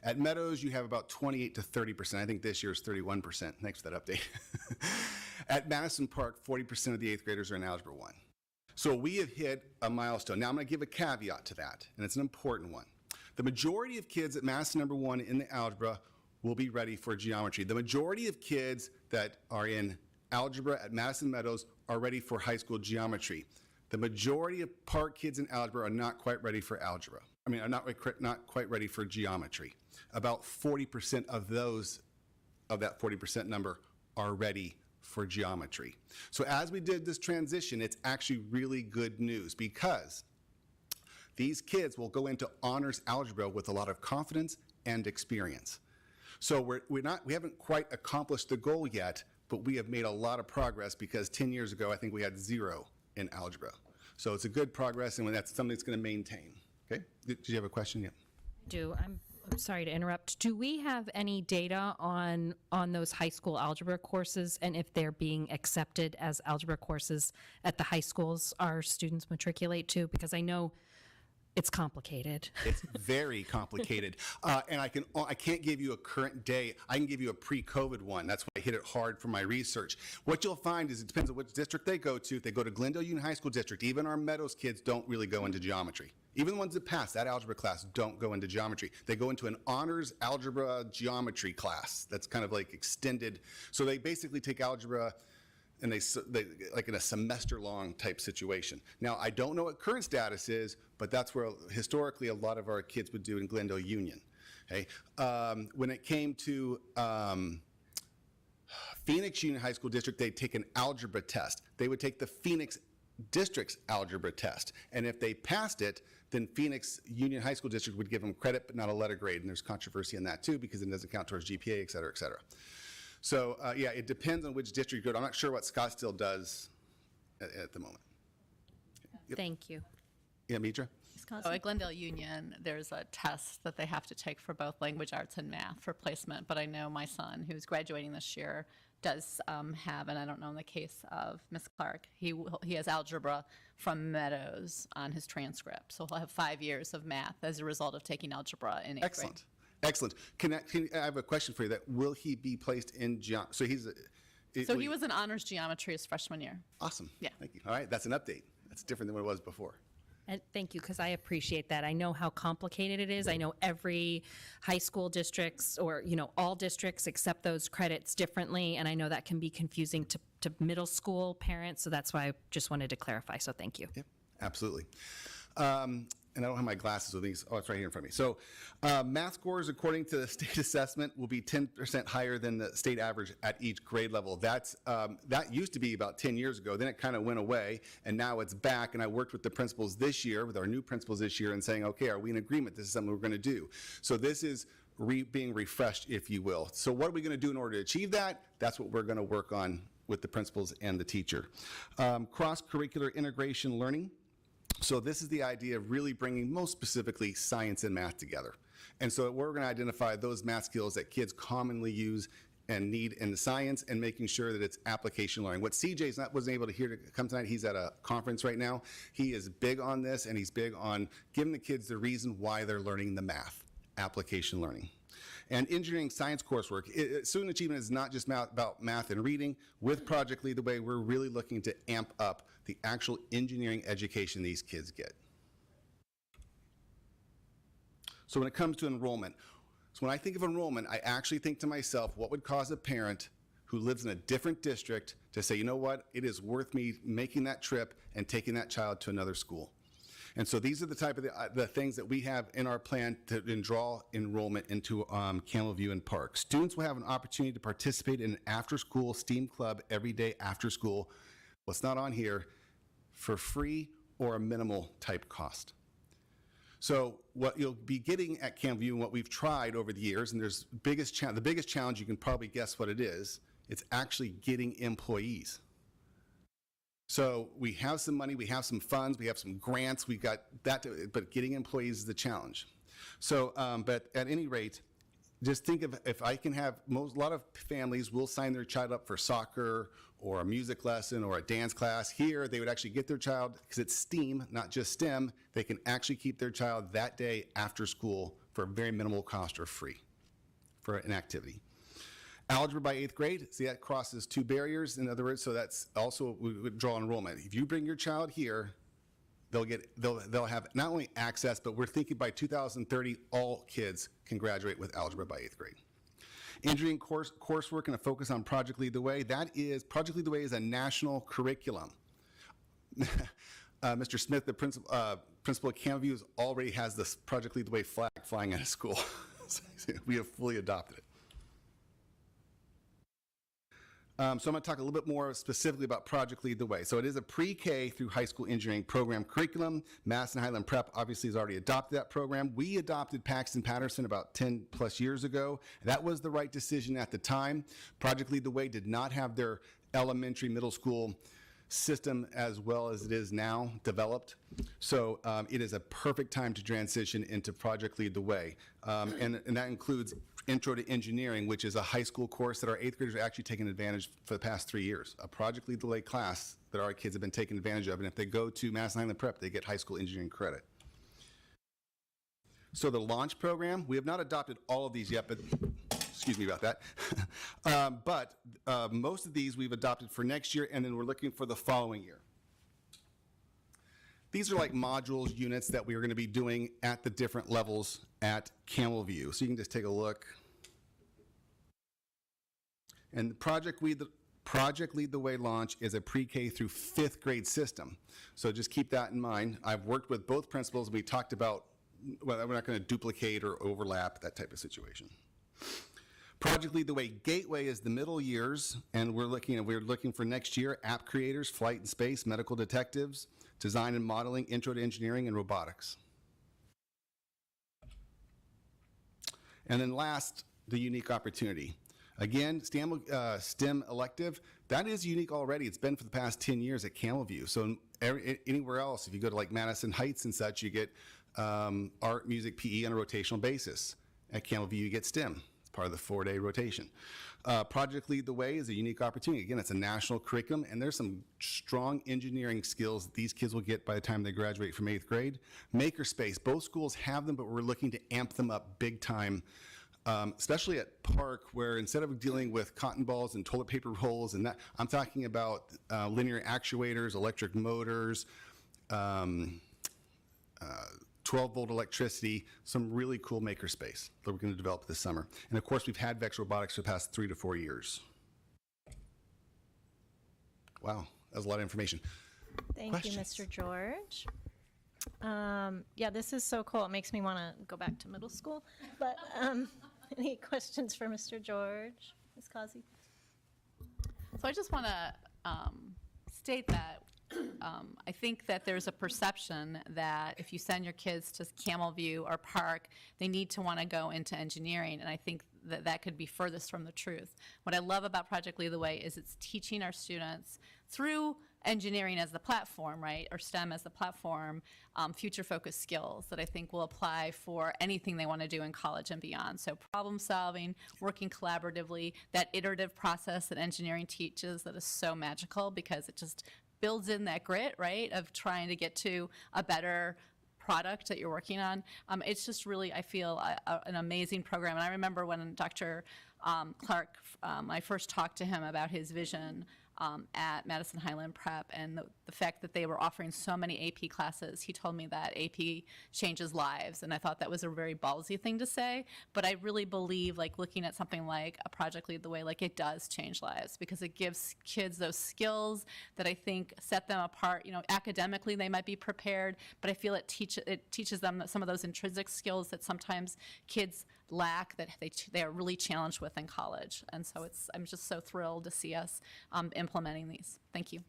At Meadows, you have about 28 to 30%. I think this year is 31%. Thanks for that update. At Madison Park, 40% of the 8th graders are in Algebra 1. So we have hit a milestone. Now I'm going to give a caveat to that, and it's an important one. The majority of kids at Madison number 1 in the algebra will be ready for geometry. The majority of kids that are in algebra at Madison Meadows are ready for high school geometry. The majority of Park kids in algebra are not quite ready for algebra. I mean, are not quite ready for geometry. About 40% of that 40% number are ready for geometry. So as we did this transition, it's actually really good news because these kids will go into honors algebra with a lot of confidence and experience. So we haven't quite accomplished the goal yet, but we have made a lot of progress because 10 years ago, I think we had 0 in algebra. So it's a good progress, and that's something that's going to maintain. Okay? Did you have a question? Yeah. I'm sorry to interrupt. Do we have any data on those high school algebra courses and if they're being accepted as algebra courses at the high schools our students matriculate to? Because I know it's complicated. It's very complicated. And I can't give you a current day. I can give you a pre-COVID one. That's why I hit it hard for my research. What you'll find is it depends on which district they go to. If they go to Glendale Union High School District, even our Meadows kids don't really go into geometry. Even the ones that pass that algebra class don't go into geometry. They go into an honors algebra geometry class that's kind of like extended. So they basically take algebra and they like in a semester-long type situation. Now, I don't know what current status is, but that's where historically a lot of our kids would do in Glendale Union. Okay? When it came to Phoenix Union High School District, they'd take an algebra test. They would take the Phoenix District's algebra test, and if they passed it, then Phoenix Union High School District would give them credit, but not a letter grade, and there's controversy in that too because it doesn't count towards GPA, et cetera, et cetera. So yeah, it depends on which district you go to. I'm not sure what Scottsdale does at the moment. Yep. Thank you. Yeah, Mitra? So at Glendale Union, there's a test that they have to take for both language arts and math for placement. But I know my son, who's graduating this year, does have, and I don't know in the case of Ms. Clark, he has algebra from Meadows on his transcript. So he'll have 5 years of math as a result of taking algebra in 8th Excellent. Excellent. I have a question for you. Will he be placed in so So he was in honors geometry his freshman year. Awesome. Yeah. Thank you. All right, that's an update. That's different than what it was before. And thank you, because I appreciate that. I know how complicated it is. I know every high school districts, or, all districts accept those credits differently, and I know that can be confusing to middle school parents, so that's why I just wanted to clarify, so thank you. Yep, absolutely. And I don't have my glasses with these. Oh, it's right here in front of me. So math scores, according to the state assessment, will be 10% higher than the state average at each grade level. That used to be about 10 years ago. Then it kind of went away, and now it's back. And I worked with the principals this year, with our new principals this year, and saying, okay, are we in agreement? This is something we're going to do. So this is being refreshed, if you will. So what are we going to do in order to achieve that? That's what we're going to work on with the principals and the teacher. Cross-curricular integration learning. So this is the idea of really bringing, most specifically, science and math together. And so we're going to identify those math skills that kids commonly use and need in the science, and making sure that it's application learning. What CJ's wasn't able to hear to come tonight, he's at a conference right now. He is big on this, and he's big on giving the kids the reason why they're learning the math, application learning. And engineering science coursework. Student achievement is not just about math and reading. With Project Lead the Way, we're really looking to amp up the actual engineering education these kids get. So when it comes to enrollment, so when I think of enrollment, I actually think to myself, what would cause a parent who lives in a different district to say, you know what, it is worth me making that trip and taking that child to another school? And so these are the type of the things that we have in our plan to draw enrollment into Camel View and Park. Students will have an opportunity to participate in an after-school STEAM club every day after school. What's not on here, for free or a minimal type cost. So what you'll be getting at Camel View, and what we've tried over the years, and the biggest challenge, you can probably guess what it is, it's actually getting employees. So we have some money, we have some funds, we have some grants, we've got that, but getting employees is the challenge. So, but at any rate, just think of, if I can have, a lot of families will sign their child up for soccer or a music lesson or a dance class. Here, they would actually get their child, because it's STEAM, not just STEM, they can actually keep their child that day after school for a very minimal cost or free for an activity. Algebra by 8th grade, see, that crosses two barriers. In other words, so that's also, we would draw enrollment. If you bring your child here, they'll have not only access, but we're thinking by 2030, all kids can graduate with algebra by 8th grade. Engineering coursework and a focus on Project Lead the Way. Project Lead the Way is a national curriculum. Mr. Smith, the principal at Camel View, already has this Project Lead the Way flag flying out of school. We have fully adopted it. So I'm going to talk a little bit more specifically about Project Lead the Way. So it is a pre-K through high school engineering program curriculum. Madison Highland Prep obviously has already adopted that program. We adopted Paxton Patterson about 10 plus years ago. That was the right decision at the time. Project Lead the Way did not have their elementary, middle school system as well as it is now developed. So it is a perfect time to transition into Project Lead the Way. And that includes Intro to Engineering, which is a high school course that our 8th graders are actually taking advantage for the past 3 years. A Project Lead the Way class that our kids have been taking advantage of. And if they go to Madison Highland Prep, they get high school engineering credit. So the launch program, we have not adopted all of these yet, but excuse me about that. But most of these we've adopted for next year, and then we're looking for the following year. These are like modules, units that we are going to be doing at the different levels at Camel View. So you can just take a look. And Project Lead the Way launch is a pre-K through 5th grade system. So just keep that in mind. I've worked with both principals. We talked about, well, we're not going to duplicate or overlap, that type of situation. Project Lead the Way Gateway is the middle years, and we're looking for next year app creators, flight and space, medical detectives, design and modeling, intro to engineering, and robotics. And then last, the unique opportunity. Again, STEM elective, that is unique already. It's been for the past 10 years at Camel View. So anywhere else, if you go to like Madison Heights and such, you get art, music, PE on a rotational basis. At Camel View, you get STEM. Part of the 4-day rotation. Project Lead the Way is a unique opportunity. Again, it's a national curriculum, and there's some strong engineering skills these kids will get by the time they graduate from 8th grade. Makerspace, both schools have them, but we're looking to amp them up big time especially at Park, where instead of dealing with cotton balls and toilet paper rolls and that, I'm talking about linear actuators, electric motors, 12-volt electricity, some really cool makerspace that we're going to develop this summer. And of course, we've had Vex Robotics for the past 3 to 4 years. Wow, that was a lot of information. Thank Questions? you, Mr. George. Yeah, this is so cool. It makes me want to go back to middle school. But any questions for Mr. George? Ms. Causey? So I just want to state that I think that there's a perception that if you send your kids to Camelview or Park, they need to want to go into engineering, and I think that that could be furthest from the truth. What I love about Project Lead the Way is it's teaching our students through engineering as the platform, right, or STEM as the platform, future-focused skills that I think will apply for anything they want to do in college and beyond. So problem solving, working collaboratively, that iterative process that engineering teaches that is so magical because it just builds in that grit, right, of trying to get to a better product that you're working on. It's just really, I feel, an amazing program. And I remember when Dr. Clark, I first talked to him about his vision at Madison Highland Prep and the fact that they were offering so many AP classes. He told me that AP changes lives, and I thought that was a very ballsy thing to say, but I really believe, like, looking at something like a Project Lead the Way, like, it does change lives because it gives kids those skills that I think set them apart. You know, academically they might be prepared, but I feel it teaches them some of those intrinsic skills that sometimes kids lack that they are really challenged with in college. And so I'm just so thrilled to see us implementing these. Thank you.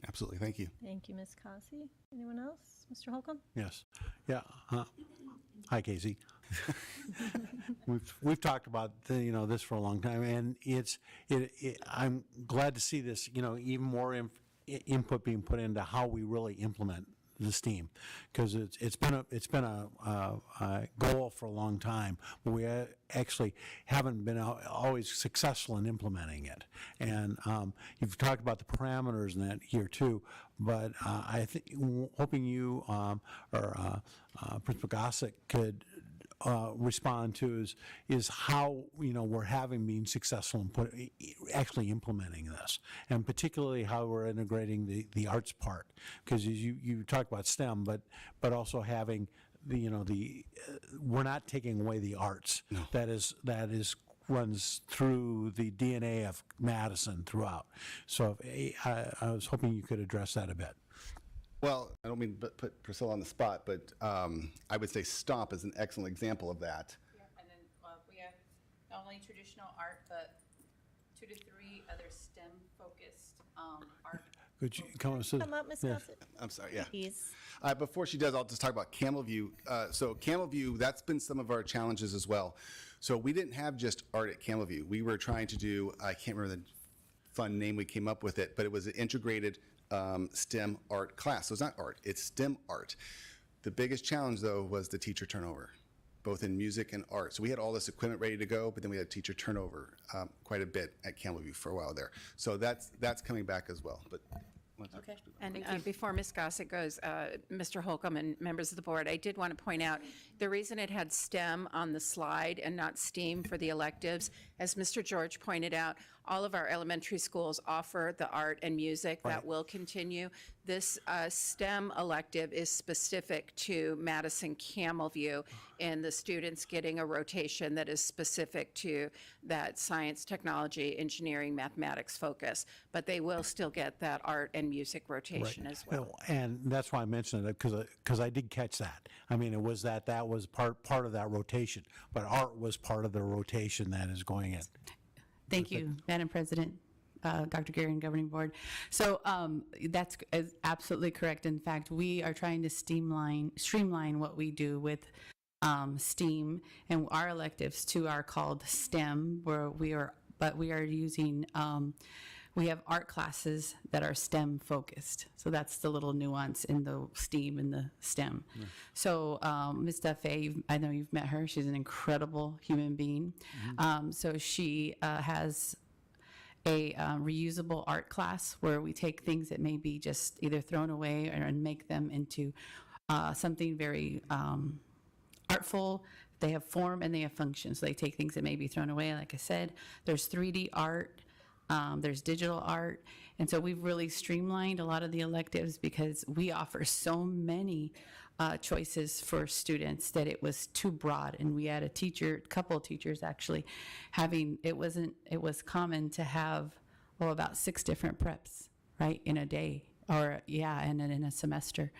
Absolutely, thank you. Thank you, Ms. Causey. Anyone else? Mr. Holcomb? Yes. Yeah. Hi, Casey. We've talked about this for a long time, and I'm glad to see this. Even more input being put into how we really implement the STEAM, because it's been a goal for a long time, but we actually haven't been always successful in implementing it. And you've talked about the parameters in that here too, but I think hoping you or Principal Gossick could respond to is how we're being successful in actually implementing this, and particularly how we're integrating the arts part, because you talk about STEM, but also having we're not taking away the arts. No. That is runs through the DNA of Madison throughout. So I was hoping you could address that a bit. Well, I don't mean to put Priscilla on the spot, but I would say STOMP is an excellent example of that. Yeah, and then we have not only traditional art, but 2 to 3 other STEM-focused art. Could you come up, Ms. Gossett? I'm sorry, yeah. Please. Before she does, I'll just talk about Camelview. So Camelview, that's been some of our challenges as well. So we didn't have just art at Camelview. We were trying to do, I can't remember the fun name we came up with it, but it was an integrated STEM art class. So it's not art, it's STEM art. The biggest challenge, though, was the teacher turnover, both in music and art. So we had all this equipment ready to go, but then we had teacher turnover quite a bit at Camelview for a while there. So that's coming back as well. But okay. And before Ms. Gossett goes, Mr. Holcomb and members of the board, I did want to point out the reason it had STEM on the slide and not STEAM for the electives, as Mr. George pointed out, all of our elementary schools offer the art and music. That will continue. This STEM elective is specific to Madison Camelview, and the students getting a rotation that is specific to that science, technology, engineering, mathematics focus. But they will still get that art and music rotation as well. And that's why I mentioned it, because I did catch that. I mean, it was that was part of that rotation, but art was part of the rotation that is going in. Thank you, Madam President, Dr. Gary and Governing Board. So that's absolutely correct. In fact, we are trying to streamline what we do with STEAM, and our electives too are called STEM, where we are using, we have art classes that are STEM focused. So that's the little nuance in the STEAM and the STEM. So Ms. Duffy, I know you've met her. She's an incredible human being. So she has a reusable art class where we take things that may be just either thrown away and make them into something very artful, They have form and they have function. So they take things that may be thrown away. Like I said, there's 3D art, there's digital art. And so we've really streamlined a lot of the electives because we offer so many choices for students that it was too broad. And we had a couple of teachers actually it was common to have, about 6 different preps, right, in a day. And then in a semester.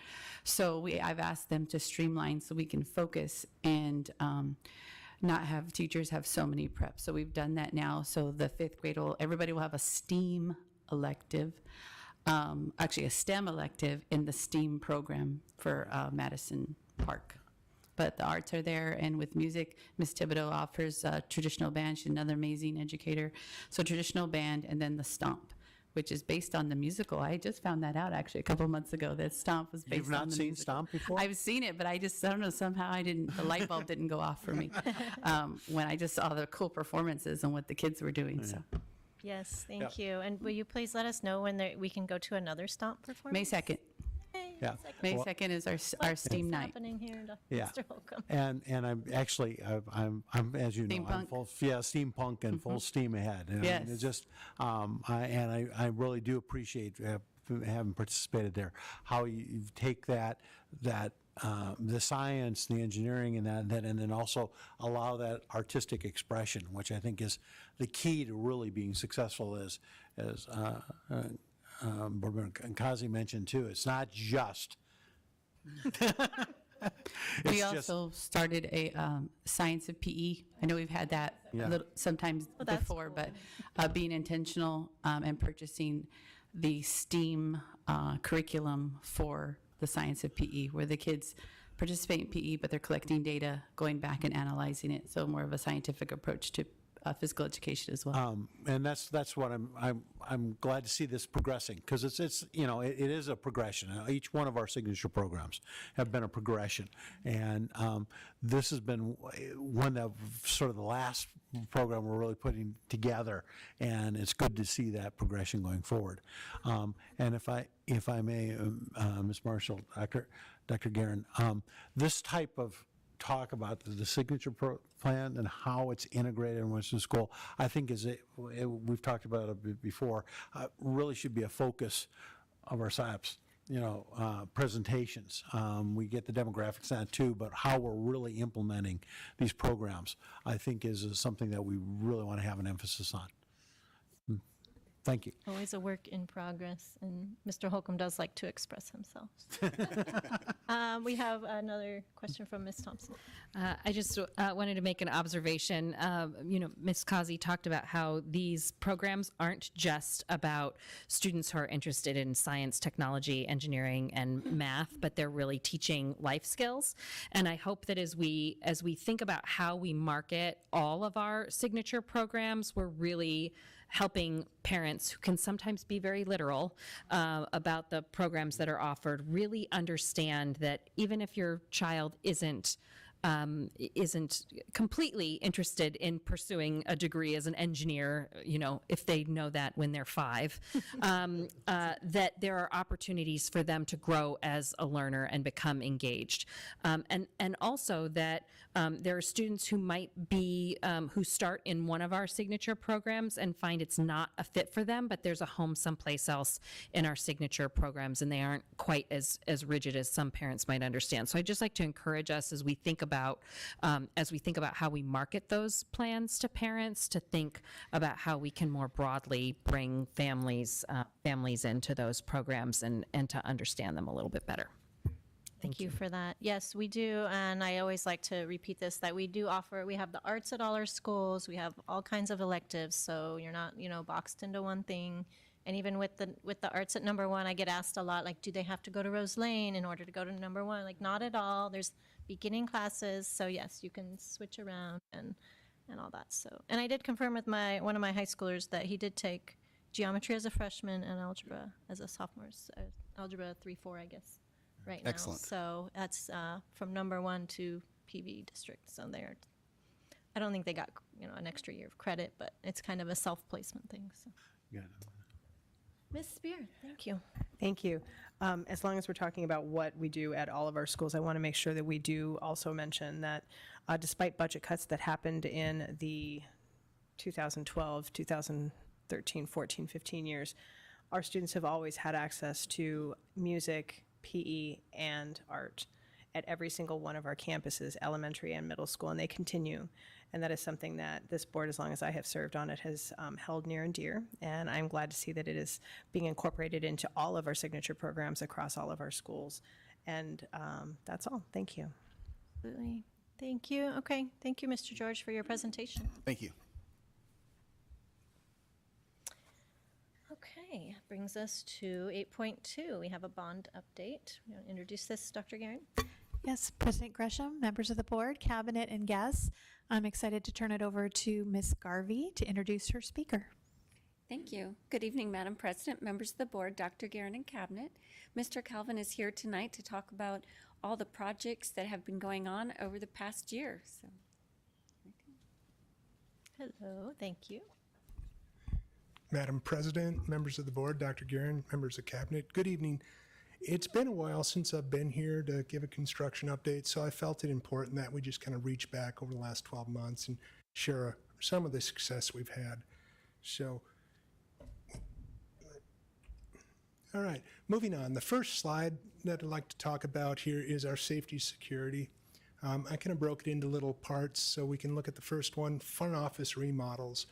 So I've asked them to streamline so we can focus and not have teachers have so many preps. So we've done that now. So the 5th grade everybody will have a STEAM elective, actually a STEM elective in the STEAM program for Madison Park. But the arts are there, and with music, Ms. Thibodeau offers traditional band. She's another amazing educator. So traditional band, and then the Stomp, which is based on the musical. I just found that out actually a couple of months ago, that Stomp was based on the musical. You've not seen Stomp before? I've seen it, but I don't know, somehow the light bulb didn't go off for me when I just saw the cool performances and what the kids were doing. So Yes, thank you. And will you please let us know when we can go to another Stomp performance? May 2nd. Yeah. May 2nd is our STEAM night. What's happening here, Yeah. Mr. Holcomb? And I'm actually, I'm as you know, I'm Steampunk. full, steampunk and full steam ahead. And Yes. it's just, I really do appreciate having participated there. How you take that, the science, the engineering, and and then also allow that artistic expression, which I think is the key to really being successful. As Kazi mentioned too, it's not just. We also started a science of PE. I know we've had that sometimes before, but being intentional and purchasing the STEAM curriculum for the science of PE, where the kids participate in PE, but they're collecting data, going back and analyzing it. So more of a scientific approach to physical education as well. And that's what I'm glad to see this progressing, because it's it is a progression. Each one of our signature programs have been a progression, and this has been one that sort of the last program we're really putting together, and it's good to see that progression going forward. And if I may, Ms. Marshall, Dr. Guerin, this type of talk about the signature plan and how it's integrated in Western School, I think we've talked about it before, really should be a focus of our SAPS, presentations. We get the demographics on it too, but how we're really implementing these programs, I think is something that we really want to have an emphasis on. Thank you. Always a work in progress, and Mr. Holcomb does like to express himself. We have another question from Ms. Thompson. I just wanted to make an observation. Ms. Kazi talked about how these programs aren't just about students who are interested in science, technology, engineering, and math, but they're really teaching life skills. And I hope that as we think about how we market all of our signature programs, we're really helping parents who can sometimes be very literal about the programs that are offered really understand that even if your child isn't completely interested in pursuing a degree as an engineer, if they know that when they're 5, that there are opportunities for them to grow as a learner and become engaged. And also that there are students who might be, who start in one of our signature programs and find it's not a fit for them, but there's a home someplace else in our signature programs, and they aren't quite as rigid as some parents might understand. So I'd just like to encourage us as we think about how we market those plans to parents, to think about how we can more broadly bring families into those programs and to understand them a little bit better. Thank you for that. Yes, we do, and I always like to repeat this, that we have the arts at all our schools, we have all kinds of electives, so you're not, boxed into one thing. And even with the arts at number 1, I get asked a lot, like, do they have to go to Rose Lane in order to go to number 1? Like, not at all. There's beginning classes, so yes, you can switch around and all that. So, and I did confirm with one of my high schoolers that he did take geometry as a freshman and algebra as a sophomore, so algebra 3-4, I guess, right now. Excellent. So that's from number 1 to PV district. So I don't think they got an extra year of credit, but it's kind of a self-placement thing. So. Yeah. Ms. Spear, thank you. Thank you. As long as we're talking about what we do at all of our schools, I want to make sure that we do also mention that despite budget cuts that happened in the 2012, 2013, 14, 15 years, our students have always had access to music, PE, and art at every single one of our campuses, elementary and middle school, and they continue. And that is something that this board, as long as I have served on it, has held near and dear. And I'm glad to see that it is being incorporated into all of our signature programs across all of our schools. And that's all. Thank you. Absolutely. Thank you. Okay. Thank you, Mr. George, for your presentation. Thank you. Okay, brings us to 8.2. We have a bond update. You want to introduce this, Dr. Guerin? Yes, President Gresham, members of the board, cabinet, and guests, I'm excited to turn it over to Ms. Garvey to introduce her speaker. Thank you. Good evening, Madam President, members of the board, Dr. Guerin, and cabinet. Mr. Calvin is here tonight to talk about all the projects that have been going on over the past year. So, hello, thank you. Madam President, members of the board, Dr. Guerin, members of cabinet, good evening. It's been a while since I've been here to give a construction update, so I felt it important that we just kind of reach back over the last 12 months and share some of the success we've had. So, all right, moving on. The first slide that I'd like to talk about here is our safety security. I kind of broke it into little parts so we can look at the first one, front office remodels.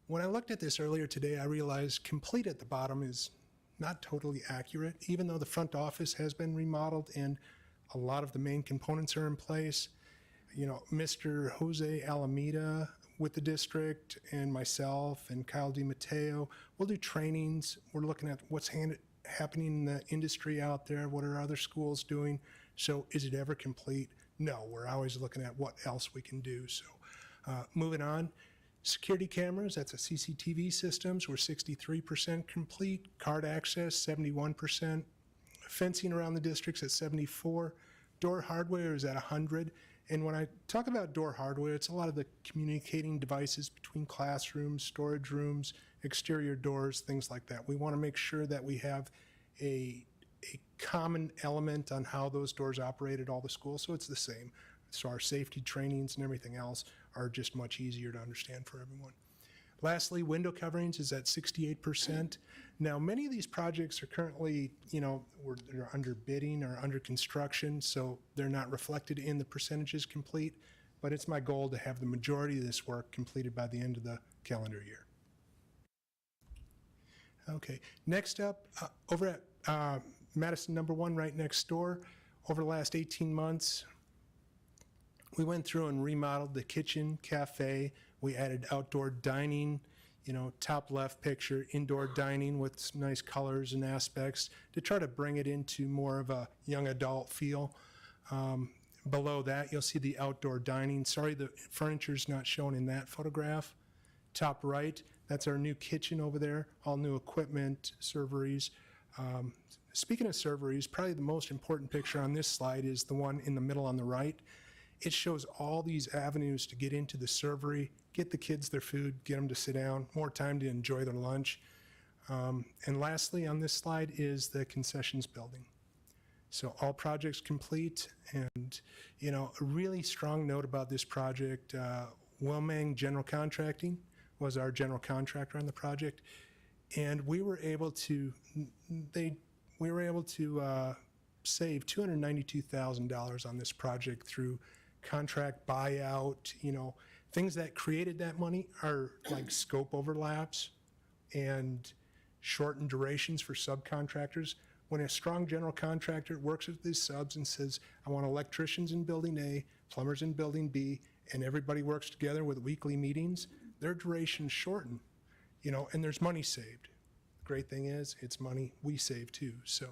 When I looked at this earlier today, I realized complete at the bottom is not totally accurate, even though the front office has been remodeled and a lot of the main components are in place. You know, Mr. Jose Alameda with the district and myself and Kyle DiMatteo, we'll do trainings. We're looking at what's happening in the industry out there. What are other schools doing? So is it ever complete? No, we're always looking at what else we can do. So moving on. Security cameras, that's a CCTV systems, we're 63% complete. Card access, 71%. Fencing around the districts at 74. Door hardware is at 100. And when I talk about door hardware, it's a lot of the communicating devices between classrooms, storage rooms, exterior doors, things like that. We want to make sure that we have a common element on how those doors operate at all the schools, so it's the same. So our safety trainings and everything else are just much easier to understand for everyone. Lastly, window coverings is at 68%. Now, many of these projects are currently, they're under bidding or under construction, so they're not reflected in the percentages complete, but it's my goal to have the majority of this work completed by the end of the calendar year. Okay, next up, over at Madison number 1, right next door, over the last 18 months, we went through and remodeled the kitchen, cafe. We added outdoor dining, top left picture, indoor dining with some nice colors and aspects to try to bring it into more of a young adult feel. Below that, you'll see the outdoor dining. Sorry, the furniture's not shown in that photograph. Top right, that's our new kitchen over there, all new equipment, serveries. Speaking of serveries, probably the most important picture on this slide is the one in the middle on the right. It shows all these avenues to get into the servery, get the kids their food, get them to sit down, more time to enjoy their lunch. And lastly on this slide is the concessions building. So all projects complete, and a really strong note about this project, Wilmang General Contracting was our general contractor on the project, and we were able to save $292,000 on this project through contract buyout. Things that created that money are like scope overlaps and shortened durations for subcontractors. When a strong general contractor works with these subs and says, I want electricians in building A, plumbers in building B, and everybody works together with weekly meetings, their durations shorten, and there's money saved. Great thing is, it's money we save too, so.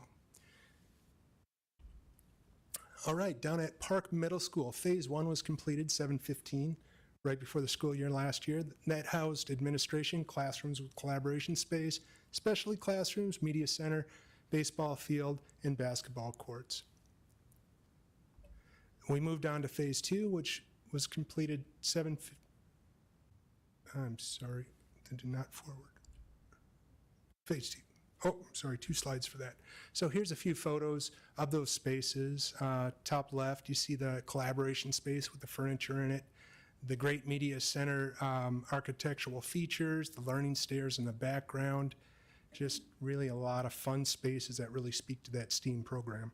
All right, down at Park Middle School, Phase 1 was completed 7/15, right before the school year last year. That housed administration, classrooms with collaboration space, specialty classrooms, media center, baseball field, and basketball courts. We moved on to Phase 2, which was completed I'm sorry, I did not forward. Phase 2. Oh, sorry, 2 slides for that. So here's a few photos of those spaces. Top left, you see the collaboration space with the furniture in it, the great media center architectural features, the learning stairs in the background, just really a lot of fun spaces that really speak to that STEAM program.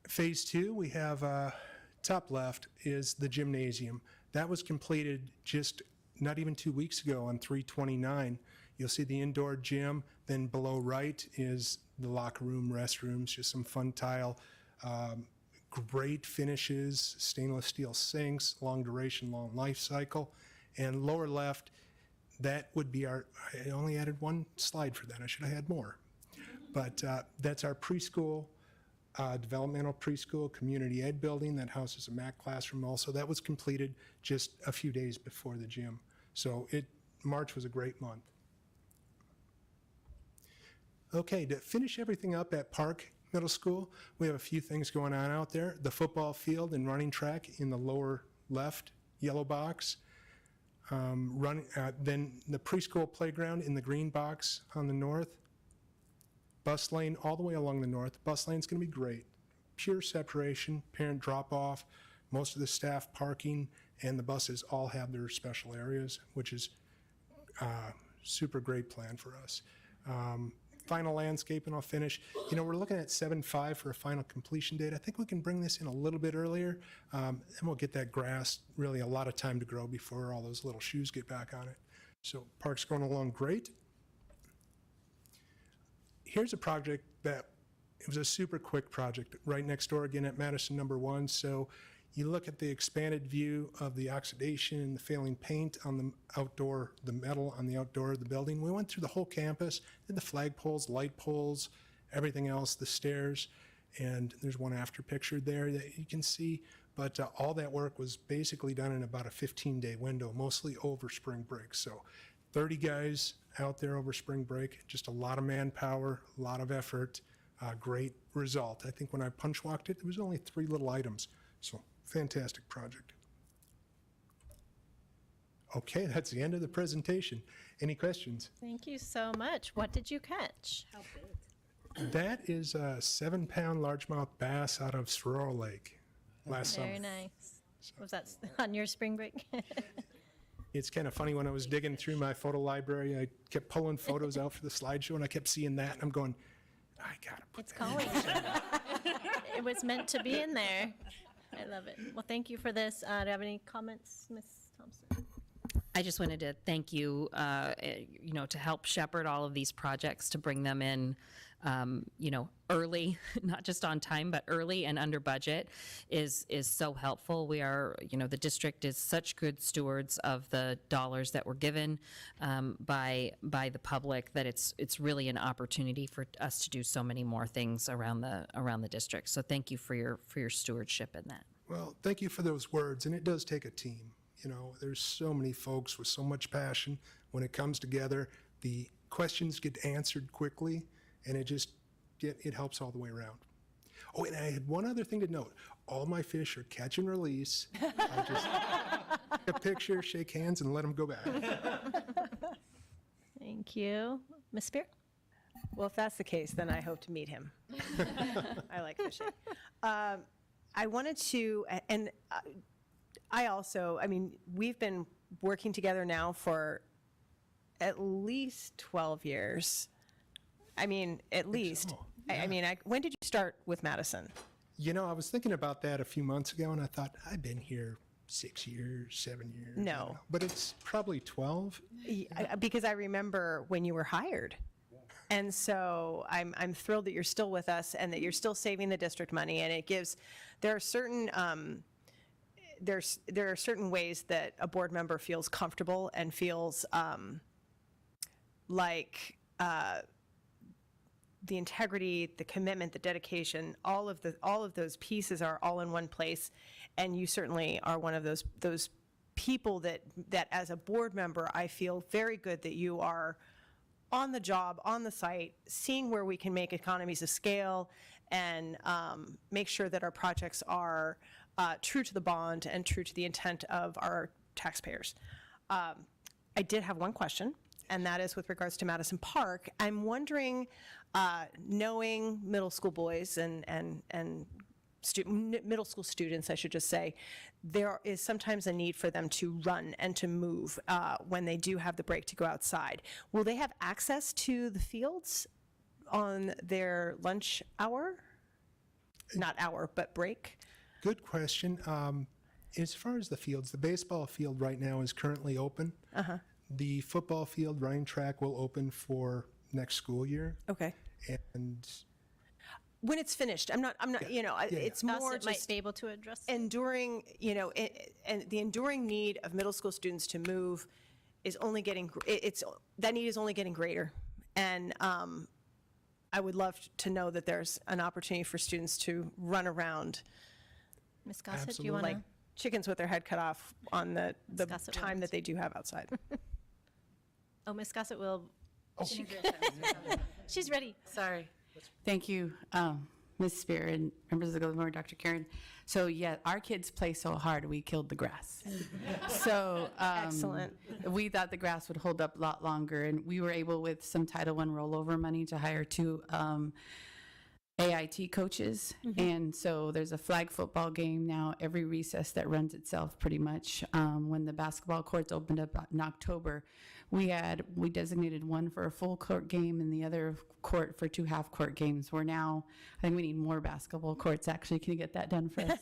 Phase 2, we have top left is the gymnasium. That was completed just not even 2 weeks ago on 3/29. You'll see the indoor gym, then below right is the locker room, restrooms, just some fun tile, great finishes, stainless steel sinks, long duration, long life cycle. And lower left, that would be I only added 1 slide for that, I should have had more. But that's our preschool, developmental preschool community ed building that houses a math classroom also. That was completed just a few days before the gym. So March was a great month. Okay, to finish everything up at Park Middle School, we have a few things going on out there. The football field and running track in the lower left yellow box. Then the preschool playground in the green box on the north. Bus lane all the way along the north. Bus lane's going to be great. Pure separation, parent drop-off, most of the staff parking, and the buses all have their special areas, which is super great plan for us. Final landscape, and I'll finish. You know, we're looking at 7/5 for a final completion date. I think we can bring this in a little bit earlier, and we'll get that grass really a lot of time to grow before all those little shoes get back on it. So park's going along great. Here's a project that, it was a super quick project right next door again at Madison number 1. So you look at the expanded view of the oxidation and the failing paint on the outdoor, the metal on the outdoor of the building. We went through the whole campus, did the flag poles, light poles, everything else, the stairs, and there's one after picture there that you can see. But all that work was basically done in about a 15-day window, mostly over spring break. So 30 guys out there over spring break, just a lot of manpower, a lot of effort, great result. I think when I punch walked it, it was only 3 little items. So fantastic project. Okay, that's the end of the presentation. Any questions? Thank you so much. What did you catch? How big? That is a 7-pound largemouth bass out of Sororo Lake last summer. Very nice. Was that on your spring break? It's kind of funny, when I was digging through my photo library, I kept pulling photos out for the slideshow, and I kept seeing that, and I'm going, I gotta put It's calling you. It was meant to be in there. I love it. Well, thank you for this. Do you have any comments, Ms. Thompson? I just wanted to thank you, to help shepherd all of these projects, to bring them in, early, not just on time, but early and under budget is so helpful. We are, the district is such good stewards of the dollars that were given by the public, that it's really an opportunity for us to do so many more things around the district. So thank you for your stewardship in that. Well, thank you for those words, and it does take a team. There's so many folks with so much passion. When it comes together, the questions get answered quickly, and it helps all the way around. Oh, and I had one other thing to note. All my fish are catch and release. I just take a picture, shake hands, and let them go back. Thank you. Ms. Spear? Well, if that's the case, then I hope to meet him. I like fishing. I wanted to, and we've been working together now for at least 12 years. At least. When did you start with Madison? I was thinking about that a few months ago, and I thought, I've been here 6 years, 7 years. No. But it's probably 12. Because I remember when you were hired. And so I'm thrilled that you're still with us and that you're still saving the district money. And there are certain there are certain ways that a board member feels comfortable and feels like the integrity, the commitment, the dedication, all of those pieces are all in one place. And you certainly are one of those people that as a board member, I feel very good that you are on the job, on the site, seeing where we can make economies of scale and make sure that our projects are true to the bond and true to the intent of our taxpayers. I did have one question, and that is with regards to Madison Park. I'm wondering, knowing middle school boys and middle school students, I should just say, there is sometimes a need for them to run and to move when they do have the break to go outside. Will they have access to the fields on their lunch hour? Not hour, but break? Good question. As far as the fields, the baseball field right now is currently open. The football field, running track will open for next school year. Okay. And when it's finished, I'm not, it's more Gossip might just be able to address enduring, and the enduring need of middle school students to move is only getting, that need is only getting greater. And I would love to know that there's an opportunity for students to run around. Ms. Gossett, do you want Like to? chickens with their head cut off on the Gossett time wins. that they do have outside. Oh, Ms. Gossett will. She's ready. Sorry. Thank you, Ms. Spear and members of the board, Dr. Karen. So yeah, our kids play so hard, we killed the grass. So Excellent. We thought the grass would hold up a lot longer, and we were able, with some Title I rollover money, to hire 2 AIT coaches. And so there's a flag football game now every recess that runs itself pretty much. When the basketball courts opened up in October, we designated one for a full court game and the other court for 2 half court games. We're now, I think we need more basketball courts actually. Can you get that done for us,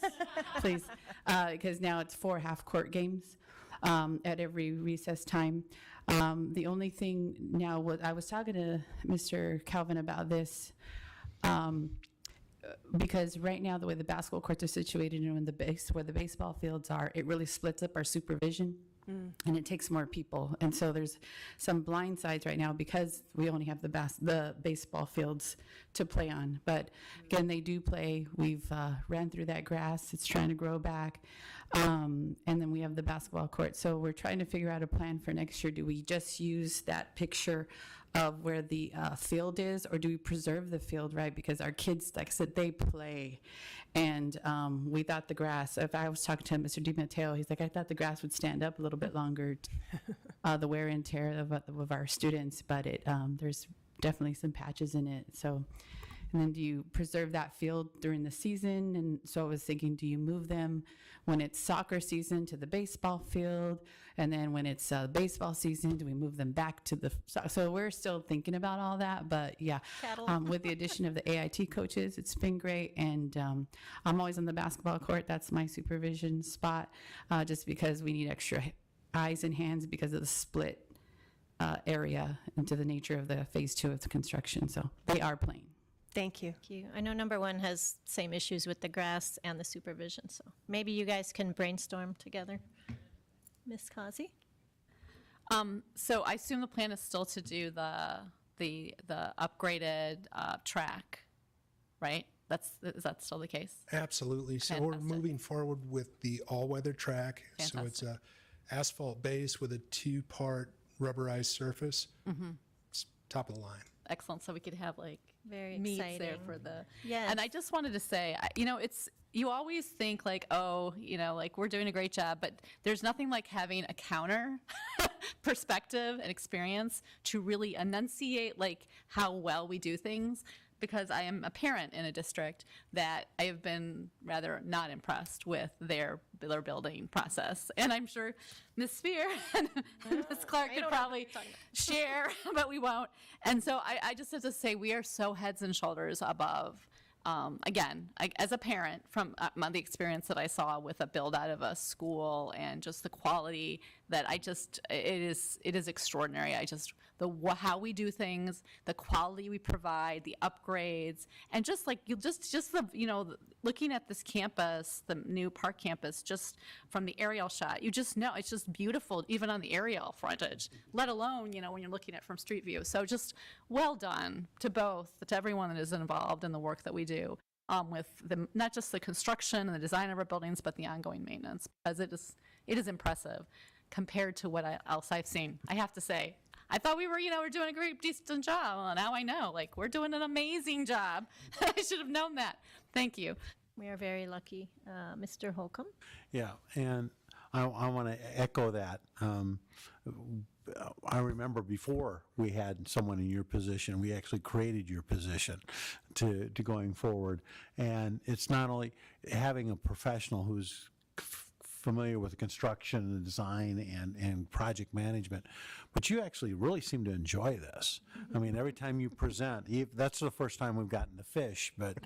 please? Because now it's 4 half court games at every recess time. The only thing now, I was talking to Mr. Calvin about this, because right now the way the basketball courts are situated and where the baseball fields are, it really splits up our supervision. And it takes more people. And so there's some blind sides right now because we only have the baseball fields to play on. But again, they do play. We've ran through that grass. It's trying to grow back. And then we have the basketball court. So we're trying to figure out a plan for next year. Do we just use that picture of where the field is, or do we preserve the field, right? Because our kids, like I said, they play. And we thought the grass, if I was talking to Mr. DiMatteo, he's like, I thought the grass would stand up a little bit longer, the wear and tear of our students, but there's definitely some patches in it. So, and then do you preserve that field during the season? And so I was thinking, do you move them when it's soccer season to the baseball field? And then when it's baseball season, do we move them back to the, so we're still thinking about all that, but yeah. With the addition of the AIT coaches, it's been great. And I'm always on the basketball court. That's my supervision spot, just because we need extra eyes and hands because of the split area into the nature of the phase 2 of the construction. So they are playing. Thank you. Thank you. I know number 1 has same issues with the grass and the supervision, so maybe you guys can brainstorm together. Ms. Kazi? So I assume the plan is still to do the upgraded track, right? Is that still the case? absolutely. So we're moving forward with the all-weather track. So it's a asphalt base with a 2-part rubberized surface. It's top of the line. Excellent. So we could have like Very meets there exciting. for the. Yes. And I just wanted to say, you always think like, oh, like we're doing a great job, but there's nothing like having a counter perspective and experience to really enunciate like how well we do things. Because I am a parent in a district that I have been rather not impressed with their building process. And I'm sure Ms. Spear and Ms. Clark could probably share, but we won't. And so I just have to say we are so heads and shoulders above. Again, as a parent, from the experience that I saw with a build out of a school and just the quality that it is extraordinary. How we do things, the quality we provide, the upgrades, and just like looking at this campus, the new park campus, just from the aerial shot, you just know it's just beautiful, even on the aerial frontage, let alone, when you're looking at it from street view. So just well done to everyone that is involved in the work that we do. With not just the construction and the design of our buildings, but the ongoing maintenance, because it is impressive compared to what else I've seen. I have to say, I thought we're doing a great, decent job. Well, now I know, we're doing an amazing job. I should have known that. Thank you. We are very lucky. Mr. Holcomb? Yeah, and I want to echo that. I remember before we had someone in your position, we actually created your position to going forward. And it's not only having a professional who's familiar with construction and design and project management, but you actually really seem to enjoy this. I mean, every time you present, that's the first time we've gotten to fish, but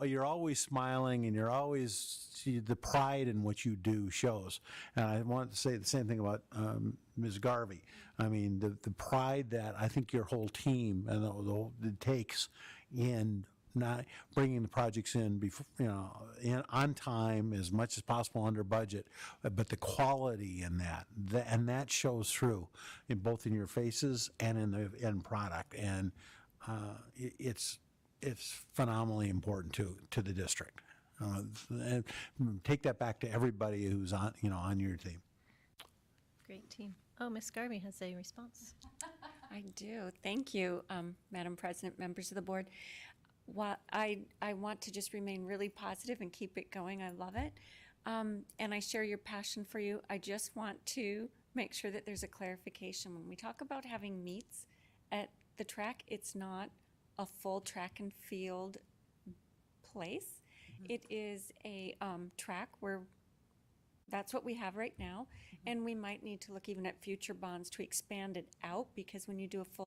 you're always smiling, and you're always, the pride in what you do shows. And I want to say the same thing about Ms. Garvey. I mean, the pride that I think your whole team and it takes in not bringing the projects in before, on time as much as possible under budget, but the quality in that shows through in both in your faces and in the end product, and it's phenomenally important to the district. And take that back to everybody who's on your team. Great team. Oh, Ms. Garvey has a response. I do. Thank you, Madam President, members of the board. I want to just remain really positive and keep it going. I love it. And I share your passion for you. I just want to make sure that there's a clarification. When we talk about having meets at the track, it's not a full track and field place. It is a track where that's what we have right now. And we might need to look even at future bonds to expand it out, because when you do a full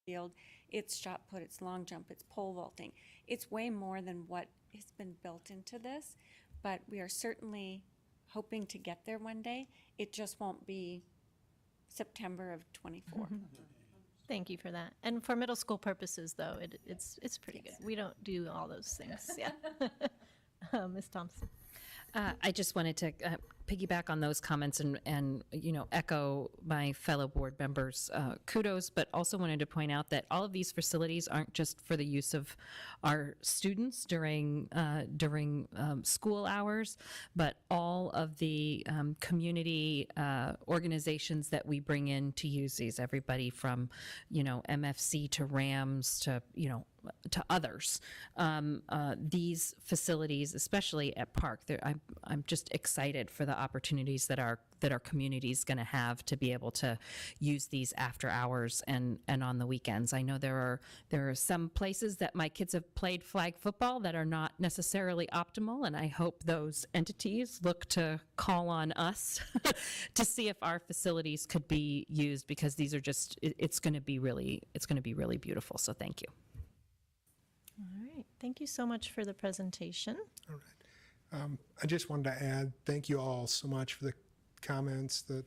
field, it's shot put, it's long jump, it's pole vaulting. It's way more than what has been built into this, but we are certainly hoping to get there one day. It just won't be September of '24. Thank you for that. And for middle school purposes, though, it's pretty good. We don't do all those things. Yeah. Ms. Thompson. I just wanted to piggyback on those comments and echo my fellow board members' kudos, but also wanted to point out that all of these facilities aren't just for the use of our students during school hours, but all of the community organizations that we bring in to use these. Everybody from MFC to RAMS to others. These facilities, especially at Park, I'm just excited for the opportunities that our community is going to have to be able to use these after hours and on the weekends. I know there are some places that my kids have played flag football that are not necessarily optimal, and I hope those entities look to call on us to see if our facilities could be used, because these are just it's going to be really beautiful. So thank you. All right. Thank you so much for the presentation. All right. I just wanted to add, thank you all so much for the comments. That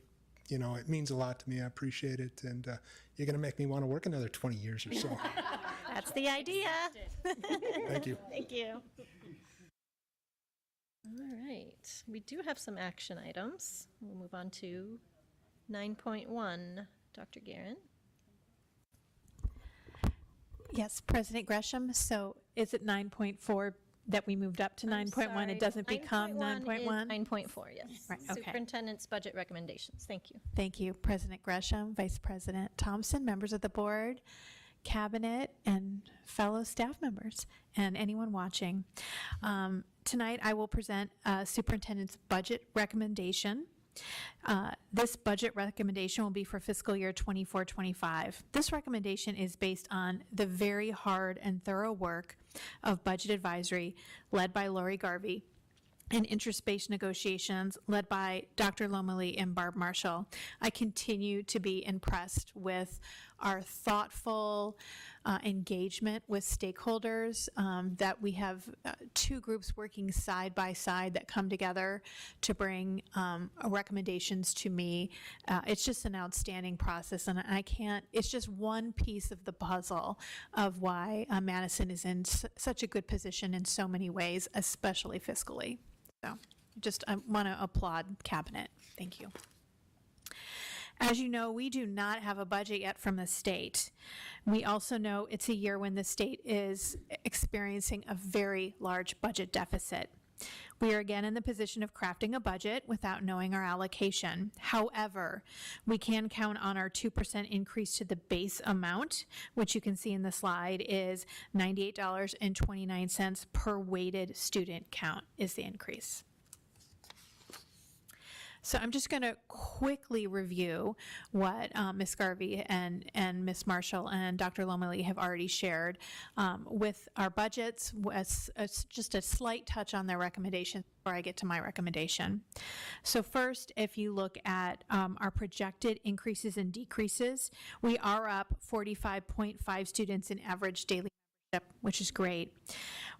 it means a lot to me. I appreciate it, and you're going to make me want to work another 20 years or so. That's the idea. Thank you. Thank you. All right. We do have some action items. We'll move on to 9.1. Dr. Guerin. Yes, President Gresham. So is it 9.4 that we moved up to 9.1? It doesn't become 9.1? 9.4, yes. Right, okay. Superintendent's budget recommendations. Thank you. Thank you, President Gresham, Vice President Thompson, members of the board, cabinet, and fellow staff members, and anyone watching. Tonight, I will present superintendent's budget recommendation. This budget recommendation will be for fiscal year 24-25. This recommendation is based on the very hard and thorough work of budget advisory led by Lori Garvey and interest-based negotiations led by Dr. Lomeli and Barb Marshall. I continue to be impressed with our thoughtful engagement with stakeholders, that we have two groups working side by side that come together to bring recommendations to me. It's just an outstanding process, and it's just one piece of the puzzle of why Madison is in such a good position in so many ways, especially fiscally. So I want to applaud Cabinet. Thank you. As you know, we do not have a budget yet from the state. We also know it's a year when the state is experiencing a very large budget deficit. We are again in the position of crafting a budget without knowing our allocation. However, we can count on our 2% increase to the base amount, which you can see in the slide is $98.29 per weighted student count is the increase. So I'm just going to quickly review what Ms. Garvey and Ms. Marshall and Dr. Lomeli have already shared with our budgets, just a slight touch on their recommendations before I get to my recommendation. So first, if you look at our projected increases and decreases, we are up 45.5 students in average daily membership, which is great.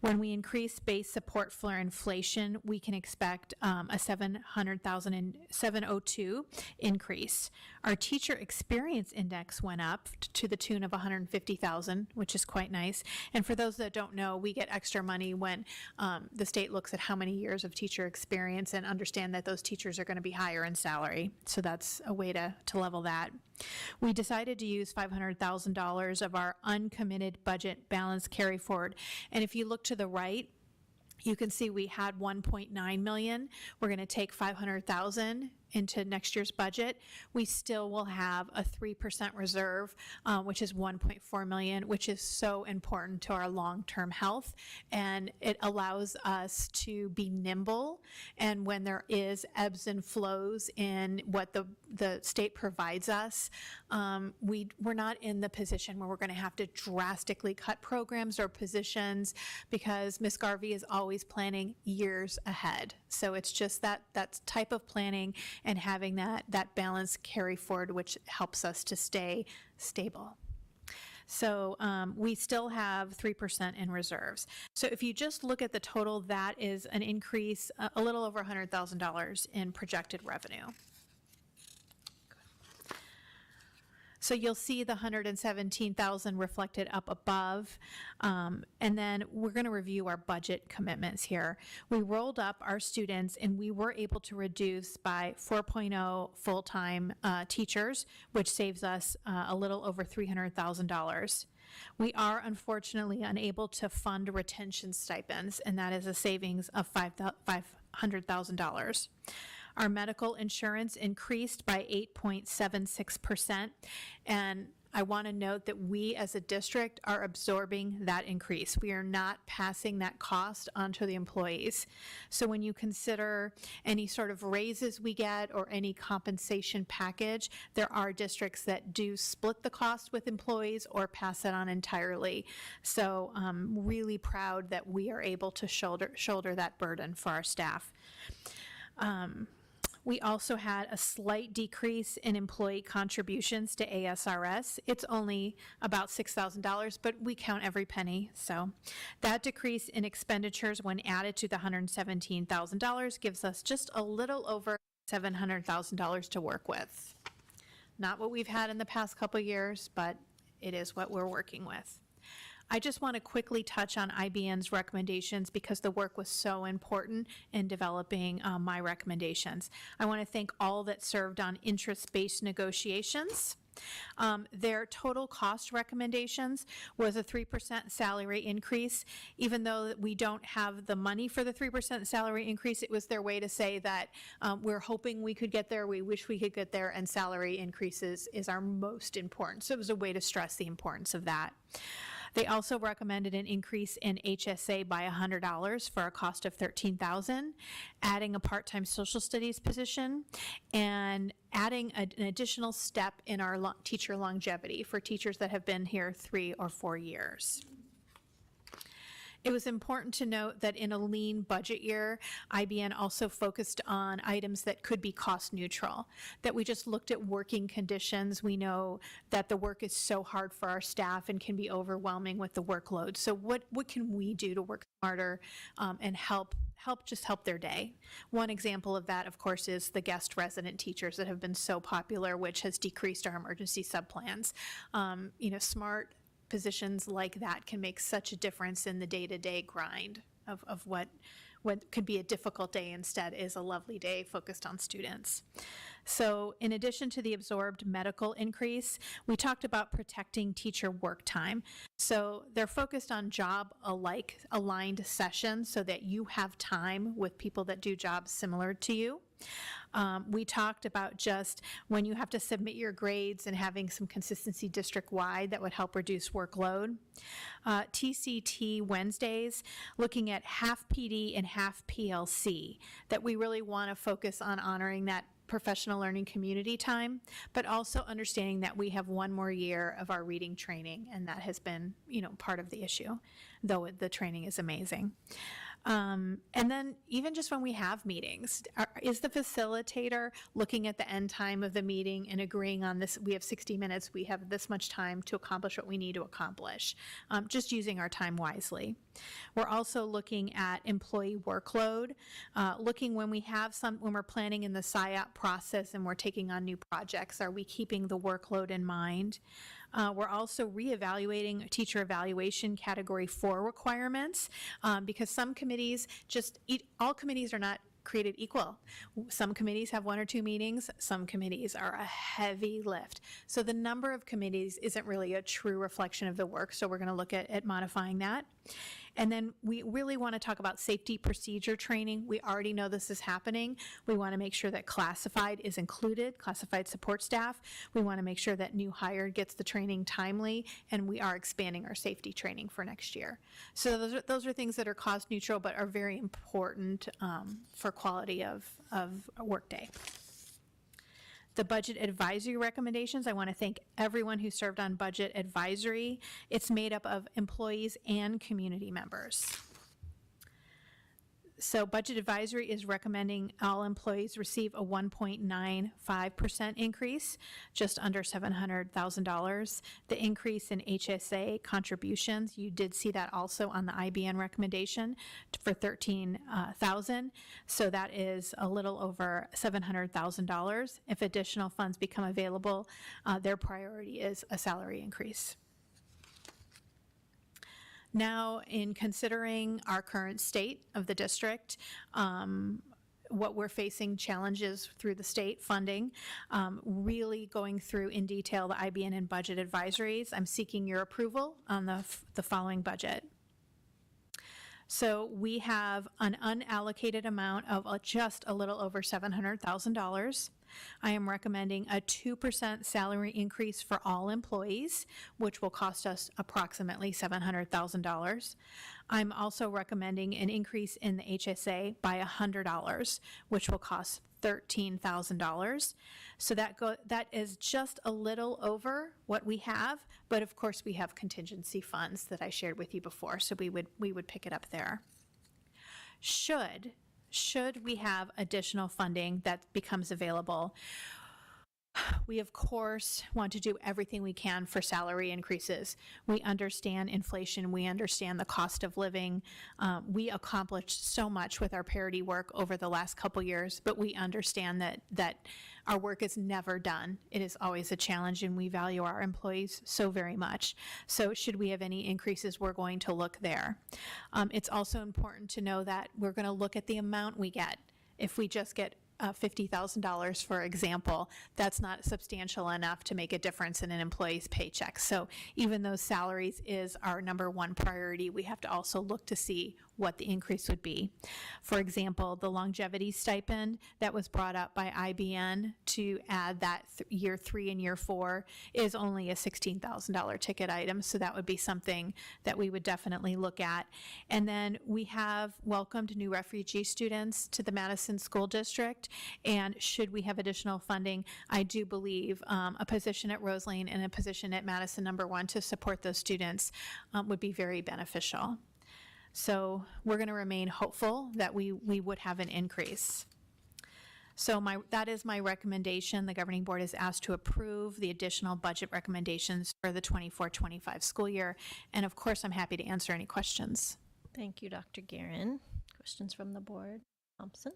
When we increase base support for inflation, we can expect a 702 increase. Our teacher experience index went up to the tune of 150,000, which is quite nice. And for those that don't know, we get extra money when the state looks at how many years of teacher experience and understand that those teachers are going to be higher in salary. So that's a way to level that. We decided to use $500,000 of our uncommitted budget balance carry forward. And if you look to the right, you can see we had 1.9 million. We're going to take 500,000 into next year's budget. We still will have a 3% reserve, which is 1.4 million, which is so important to our long-term health. And it allows us to be nimble. And when there is ebbs and flows in what the state provides us, we're not in the position where we're going to have to drastically cut programs or positions, because Ms. Garvey is always planning years ahead. So it's just that type of planning and having that balance carry forward, which helps us to stay stable. So we still have 3% in reserves. So if you just look at the total, that is an increase, a little over $100,000 in projected revenue. So you'll see the 117,000 reflected up above. And then we're going to review our budget commitments here. We rolled up our students and we were able to reduce by 4.0 full-time teachers, which saves us a little over $300,000. We are unfortunately unable to fund retention stipends, and that is a savings of $500,000. Our medical insurance increased by 8.76%, and I want to note that we as a district are absorbing that increase. We are not passing that cost onto the employees. So when you consider any sort of raises we get or any compensation package, there are districts that do split the cost with employees or pass it on entirely. So I'm really proud that we are able to shoulder that burden for our staff. We also had a slight decrease in employee contributions to ASRS. It's only about $6,000, but we count every penny. So that decrease in expenditures when added to the $117,000 gives us just a little over $700,000 to work with. Not what we've had in the past couple years, but it is what we're working with. I just want to quickly touch on IBN's recommendations because the work was so important in developing my recommendations. I want to thank all that served on interest-based negotiations. Their total cost recommendations was a 3% salary increase. Even though we don't have the money for the 3% salary increase, it was their way to say that we're hoping we could get there, we wish we could get there, and salary increases is our most important. So it was a way to stress the importance of that. They also recommended an increase in HSA by $100 for a cost of $13,000, adding a part-time social studies position, and adding an additional step in our teacher longevity for teachers that have been here 3 or 4 years. It was important to note that in a lean budget year, IBN also focused on items that could be cost neutral, that we just looked at working conditions. We know that the work is so hard for our staff and can be overwhelming with the workload. So what can we do to work smarter and help their day? One example of that, of course, is the guest resident teachers that have been so popular, which has decreased our emergency subplans. Smart positions like that can make such a difference in the day-to-day grind of what could be a difficult day instead is a lovely day focused on students. So in addition to the absorbed medical increase, we talked about protecting teacher work time. So they're focused on job-alike aligned sessions so that you have time with people that do jobs similar to you. We talked about just when you have to submit your grades and having some consistency district-wide that would help reduce workload. TCT Wednesdays, looking at half PD and half PLC, that we really want to focus on honoring that professional learning community time, but also understanding that we have one more year of our reading training, and that has been, part of the issue, though the training is amazing. And then even just when we have meetings, is the facilitator looking at the end time of the meeting and agreeing on this? We have 60 minutes, we have this much time to accomplish what we need to accomplish, just using our time wisely. We're also looking at employee workload, looking when we're planning in the SIOP process and we're taking on new projects, are we keeping the workload in mind? We're also reevaluating teacher evaluation category 4 requirements, because some committees all committees are not created equal. Some committees have 1 or 2 meetings, some committees are a heavy lift. So the number of committees isn't really a true reflection of the work, so we're gonna look at modifying that. And then we really want to talk about safety procedure training. We already know this is happening. We want to make sure that classified is included, classified support staff. We want to make sure that new hire gets the training timely, and we are expanding our safety training for next year. So those are things that are cost neutral but are very important for quality of a workday. The budget advisory recommendations, I want to thank everyone who served on budget advisory. It's made up of employees and community members. So budget advisory is recommending all employees receive a 1.95% increase, just under $700,000. The increase in HSA contributions, you did see that also on the IBN recommendation for $13,000. So that is a little over $700,000. If additional funds become available, their priority is a salary increase. Now, in considering our current state of the district, what we're facing challenges through the state funding, really going through in detail the IBN and budget advisories, I'm seeking your approval on the following budget. So we have an unallocated amount of just a little over $700,000. I am recommending a 2% salary increase for all employees, which will cost us approximately $700,000. I'm also recommending an increase in the HSA by $100, which will cost $13,000. So that is just a little over what we have, but of course we have contingency funds that I shared with you before, so we would pick it up there. Should we have additional funding that becomes available, we of course want to do everything we can for salary increases. We understand inflation, we understand the cost of living. We accomplished so much with our parity work over the last couple years, but we understand that our work is never done. It is always a challenge, and we value our employees so very much. So should we have any increases, we're going to look there. It's also important to know that we're going to look at the amount we get. If we just get $50,000, for example, that's not substantial enough to make a difference in an employee's paycheck. So even though salaries is our number one priority, we have to also look to see what the increase would be. For example, the longevity stipend that was brought up by IBN to add that year 3 and year 4 is only a $16,000 ticket item, so that would be something that we would definitely look at. And then we have welcomed new refugee students to the Madison School District, and should we have additional funding, I do believe a position at Rose Lane and a position at Madison #1 to support those students would be very beneficial. So we're going to remain hopeful that we would have an increase. So that is my recommendation. The governing board is asked to approve the additional budget recommendations for the 24-25 school year. And of course, I'm happy to answer any questions. Thank you, Dr. Guerin. Questions from the board? Thompson?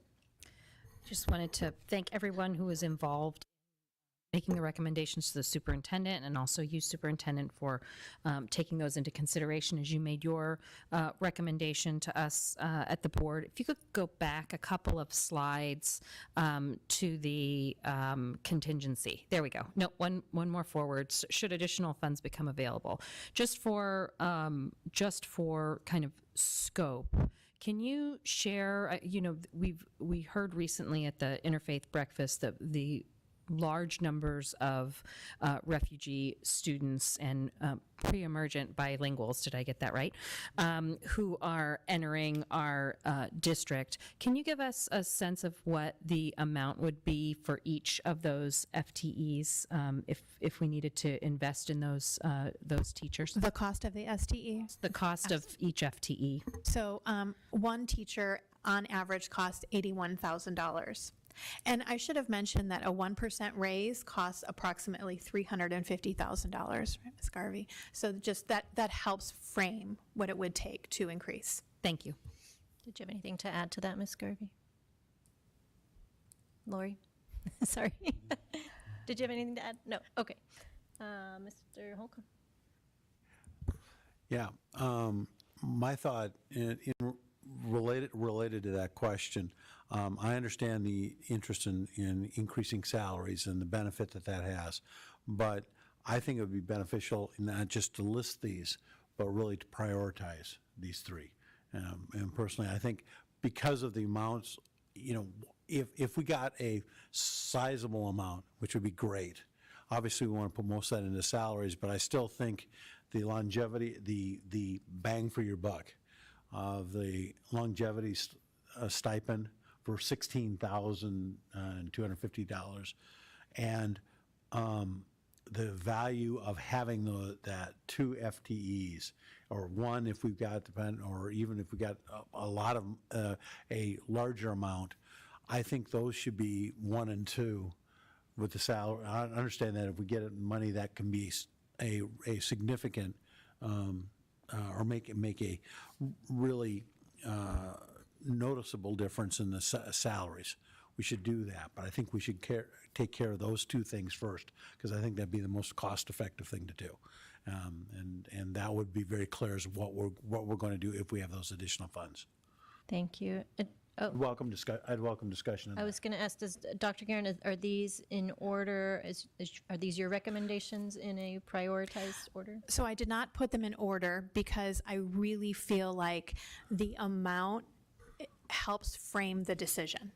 Just wanted to thank everyone who was involved making the recommendations to the superintendent, and also you, superintendent, for taking those into consideration as you made your recommendation to us at the board. If you could go back a couple of slides to the contingency. There we go. No, one more forward. Should additional funds become available, just for kind of scope. Can you share? We heard recently at the Interfaith Breakfast that the large numbers of refugee students and pre-emergent bilinguals, did I get that right, who are entering our district. Can you give us a sense of what the amount would be for each of those FTEs if we needed to invest in those teachers? The cost of the STE? The cost of each FTE. So one teacher on average costs $81,000. And I should have mentioned that a 1% raise costs approximately $350,000, right, Ms. Garvey? So just that helps frame what it would take to increase. Thank you. Did you have anything to add to that, Ms. Garvey? Lori? Sorry. Did you have anything to add? No. Okay. Mr. Holcomb? Yeah, my thought related to that question, I understand the interest in increasing salaries and the benefit that has, but I think it would be beneficial not just to list these, but really to prioritize these three. And personally, I think because of the amounts, if we got a sizable amount, which would be great, obviously we want to put most of that into salaries, but I still think the longevity, the bang for your buck of the longevity stipend for $16,250 and the value of having that 2 FTEs or one if we've got or even if we got a lot of a larger amount, I think those should be 1 and 2 with the salary. I understand that if we get money that can be a significant or make a really noticeable difference in the salaries. We should do that, but I think we should take care of those 2 things first, because I think that'd be the most cost-effective thing to do, and that would be very clear as what we're going to do if we have those additional funds. Thank you. I'd welcome discussion. I was going to ask, does Dr. Guerin, are these in order? Are these your recommendations in a prioritized order? So I did not put them in order because I really feel like the amount helps frame the decision.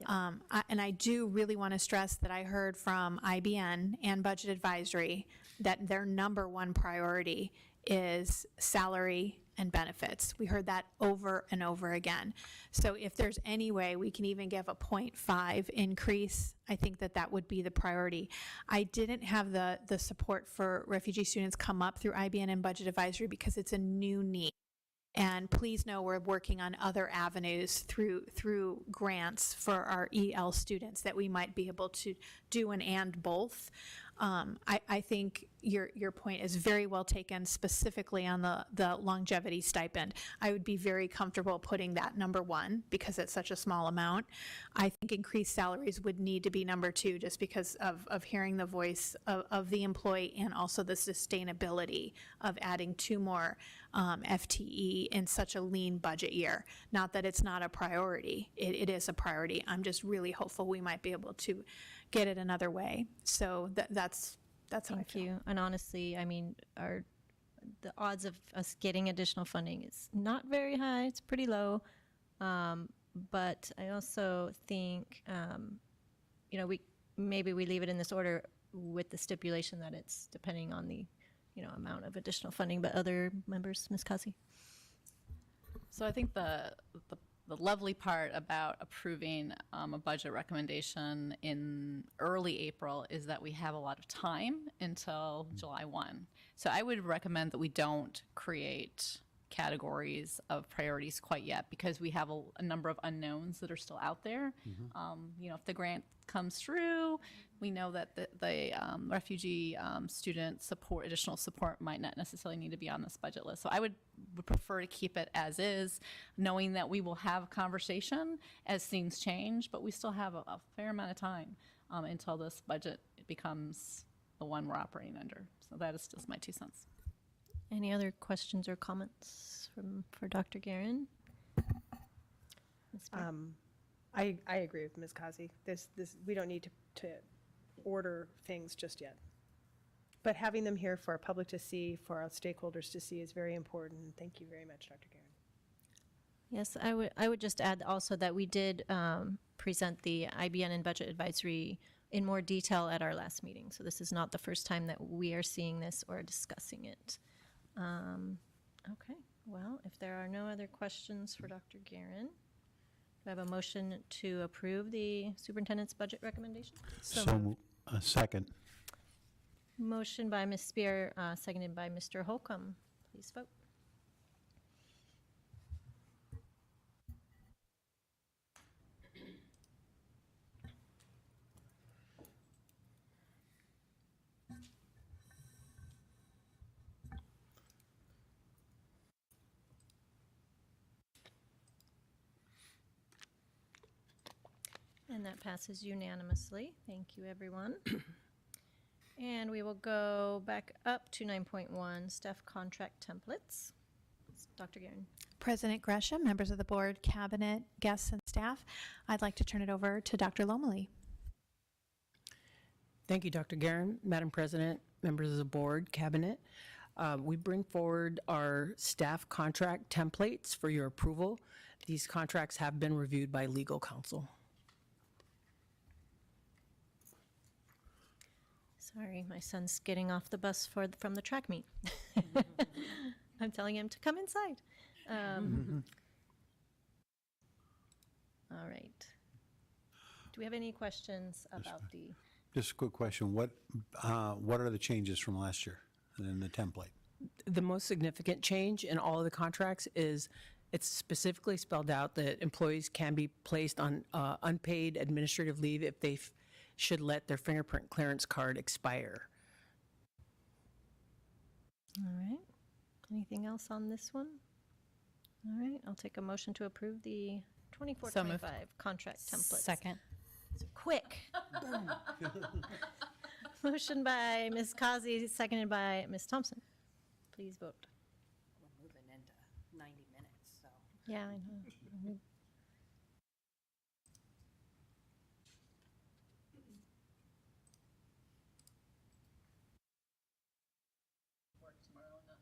And I do really want to stress that I heard from IBN and Budget Advisory that their number 1 priority is salary and benefits. We heard that over and over again. So if there's any way we can even give a 0.5 increase, I think that would be the priority. I didn't have the support for refugee students come up through IBN and Budget Advisory because it's a new need. And please know we're working on other avenues through grants for our EL students that we might be able to do an and both. I think your point is very well taken, specifically on the longevity stipend. I would be very comfortable putting that number 1 because it's such a small amount. I think increased salaries would need to be number 2 just because of hearing the voice of the employee and also the sustainability of adding 2 more FTE in such a lean budget year. Not that it's not a priority. It is a priority. I'm just really hopeful we might be able to get it another way. So that's how I feel. Thank you. And honestly, I mean, the odds of us getting additional funding is not very high. It's pretty low. But I also think, maybe we leave it in this order with the stipulation that it's depending on the, amount of additional funding. But other members, Ms. Kazi? So I think the lovely part about approving a budget recommendation in early April is that we have a lot of time until July 1. So I would recommend that we don't create categories of priorities quite yet because we have a number of unknowns that are still out there. If the grant comes through, we know that the refugee student support, additional support might not necessarily need to be on this budget list. So I would prefer to keep it as is, knowing that we will have a conversation as things change, but we still have a fair amount of time until this budget becomes the one we're operating under. So that is just my 2 cents. Any other questions or comments for Dr. Guerin? I agree with Ms. Kazi. We don't need to order things just yet. But having them here for our public to see, for our stakeholders to see is very important. Thank you very much, Dr. Guerin. Yes, I would just add also that we did present the IBN and Budget Advisory in more detail at our last meeting. So this is not the first time that we are seeing this or discussing it. Okay, well, if there are no other questions for Dr. Guerin, do I have a motion to approve the superintendent's budget recommendation? Second. Motion by Ms. Spear, seconded by Mr. Holcomb. Please vote. And that passes unanimously. Thank you, everyone. And we will go back up to 9.1, staff contract templates. Dr. Guerin. President Gresham, members of the board, cabinet, guests, and staff, I'd like to turn it over to Dr. Lomeli. Thank you, Dr. Guerin. Madam President, members of the board, cabinet. We bring forward our staff contract templates for your approval. These contracts have been reviewed by legal counsel. Sorry, my son's getting off the bus from the track meet. I'm telling him to come inside. All right. Do we have any questions about the? Just a quick question. What are the changes from last year in the template? The most significant change in all of the contracts is it's specifically spelled out that employees can be placed on unpaid administrative leave if they should let their fingerprint clearance card expire. All right. Anything else on this one? All right, I'll take a motion to approve the 24-25 contract templates. Second. So quick. Motion by Ms. Causey, seconded by Ms. Thompson. Please vote. We're moving into 90 minutes, so. Yeah, I know. Work tomorrow, not